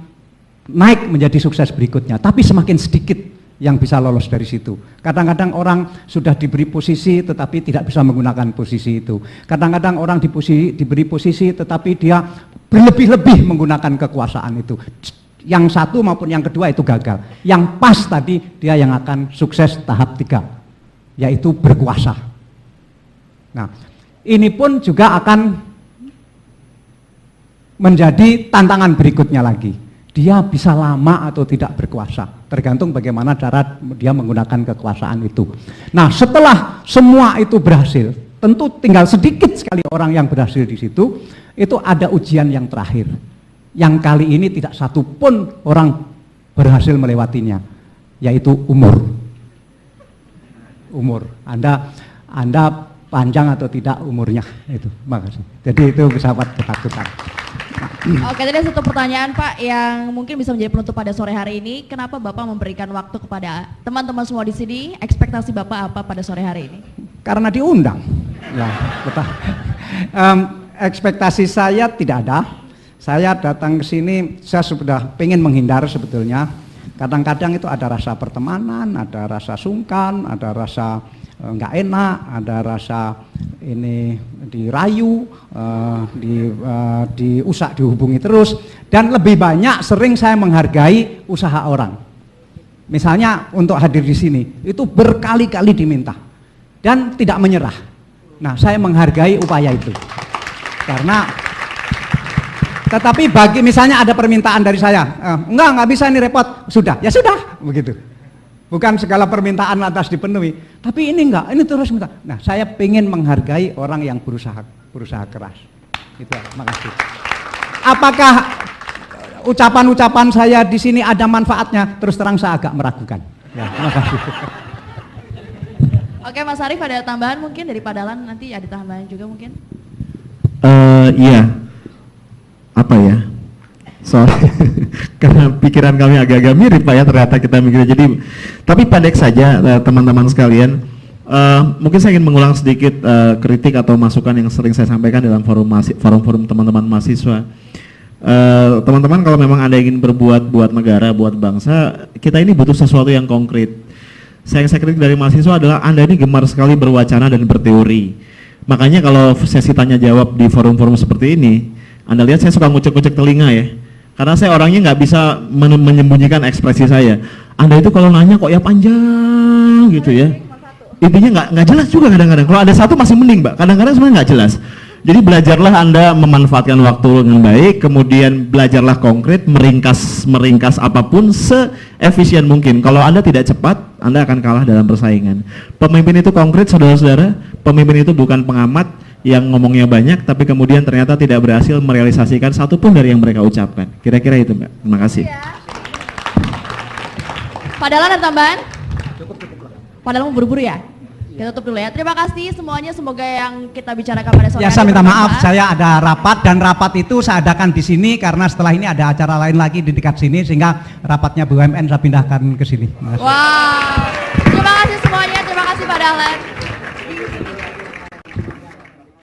naik menjadi sukses berikutnya. Tapi semakin sedikit yang bisa lolos dari situ. Kadang-kadang orang sudah diberi posisi tetapi tidak bisa menggunakan posisi itu. Kadang-kadang orang diberi posisi tetapi dia berlebih-lebih menggunakan kekuasaan itu. Yang satu maupun yang kedua itu gagal. Yang pas tadi dia yang akan sukses tahap 3, yaitu berkuasa. Nah, ini pun juga akan menjadi tantangan berikutnya lagi. dia bisa lama atau tidak berkuasa, tergantung bagaimana cara dia menggunakan kekuasaan itu. Nah, setelah semua itu berhasil, tentu tinggal sedikit sekali orang yang berhasil di situ, itu ada ujian yang terakhir. Yang kali ini tidak satu pun orang berhasil melewatinya, yaitu umur. Umur. Anda panjang atau tidak umurnya, itu. Makasih. Jadi itu sahabat ketakutan. Oke, tadi ada satu pertanyaan Pak yang mungkin bisa menjadi penutup pada sore hari ini. Kenapa Bapak memberikan waktu kepada teman-teman semua di sini? Ekspektasi Bapak apa pada sore hari ini? Karena diundang. Ya, betul. Ekspektasi saya tidak ada. Saya datang ke sini, saya sudah pengen menghindar sebetulnya. Kadang-kadang itu ada rasa pertemanan, ada rasa sungkan, ada rasa nggak enak, ada rasa ini dirayu, diusak, dihubungi terus, dan lebih banyak sering saya menghargai usaha orang. Misalnya untuk hadir di sini itu berkali-kali diminta dan tidak menyerah. Nah, saya menghargai upaya itu karena. Tetapi bagi misalnya ada permintaan dari saya, nggak bisa ini repot, sudah, ya sudah, begitu. Bukan segala permintaan lantas dipenuhi, tapi ini enggak, ini terus minta. Nah, saya ingin menghargai orang yang berusaha keras. Itu, makasih. Apakah ucapan-ucapan saya di sini ada manfaatnya? Terus terang saya agak meragukan. Ya, makasih. Oke, Mas Arief ada tambahan mungkin dari Pak Dahlan, nanti ada tambahan juga mungkin? Iya. Apa ya? Sorry, karena pikiran kami agak-agak mirip Pak ya, ternyata kita mikirnya. Jadi, tapi pendek saja teman-teman sekalian. Mungkin saya ingin mengulang sedikit kritik atau masukan yang sering saya sampaikan dalam forum teman-teman mahasiswa. Teman-teman, kalau memang Anda ingin berbuat buat negara, buat bangsa, kita ini butuh sesuatu yang konkret. Yang saya kritik dari mahasiswa adalah Anda ini gemar sekali berwacana dan berteori. Makanya kalau sesi tanya jawab di forum-forum seperti ini, Anda lihat saya suka ngucek-ngucek telinga ya, karena saya orangnya nggak bisa menyembunyikan ekspresi saya. Anda itu kalau nanya kok ya panjang gitu ya, intinya nggak jelas juga kadang-kadang. Kalau ada satu masih mending Mbak, kadang-kadang sebenarnya nggak jelas. Jadi belajarlah Anda memanfaatkan waktu dengan baik, kemudian belajarlah konkret, meringkas apapun seefisien mungkin. Kalau Anda tidak cepat, Anda akan kalah dalam persaingan. Pemimpin itu konkret, saudara-saudara. Pemimpin itu bukan pengamat yang ngomongnya banyak tapi kemudian ternyata tidak berhasil merealisasikan satu pun dari yang mereka ucapkan. Kira-kira itu Mbak. Terima kasih. Pak Dahlan ada tambahan? Pak Dahlan mau buru-buru ya? Kita tutup dulu ya. Terima kasih semuanya, semoga yang kita bicarakan pada sore hari. Ya, saya minta maaf, saya ada rapat dan rapat itu saya adakan di sini karena setelah ini ada acara lain lagi di dekat sini sehingga rapatnya BUMN saya pindahkan ke sini. Wow. Terima kasih semuanya, terima kasih Pak Dahlan.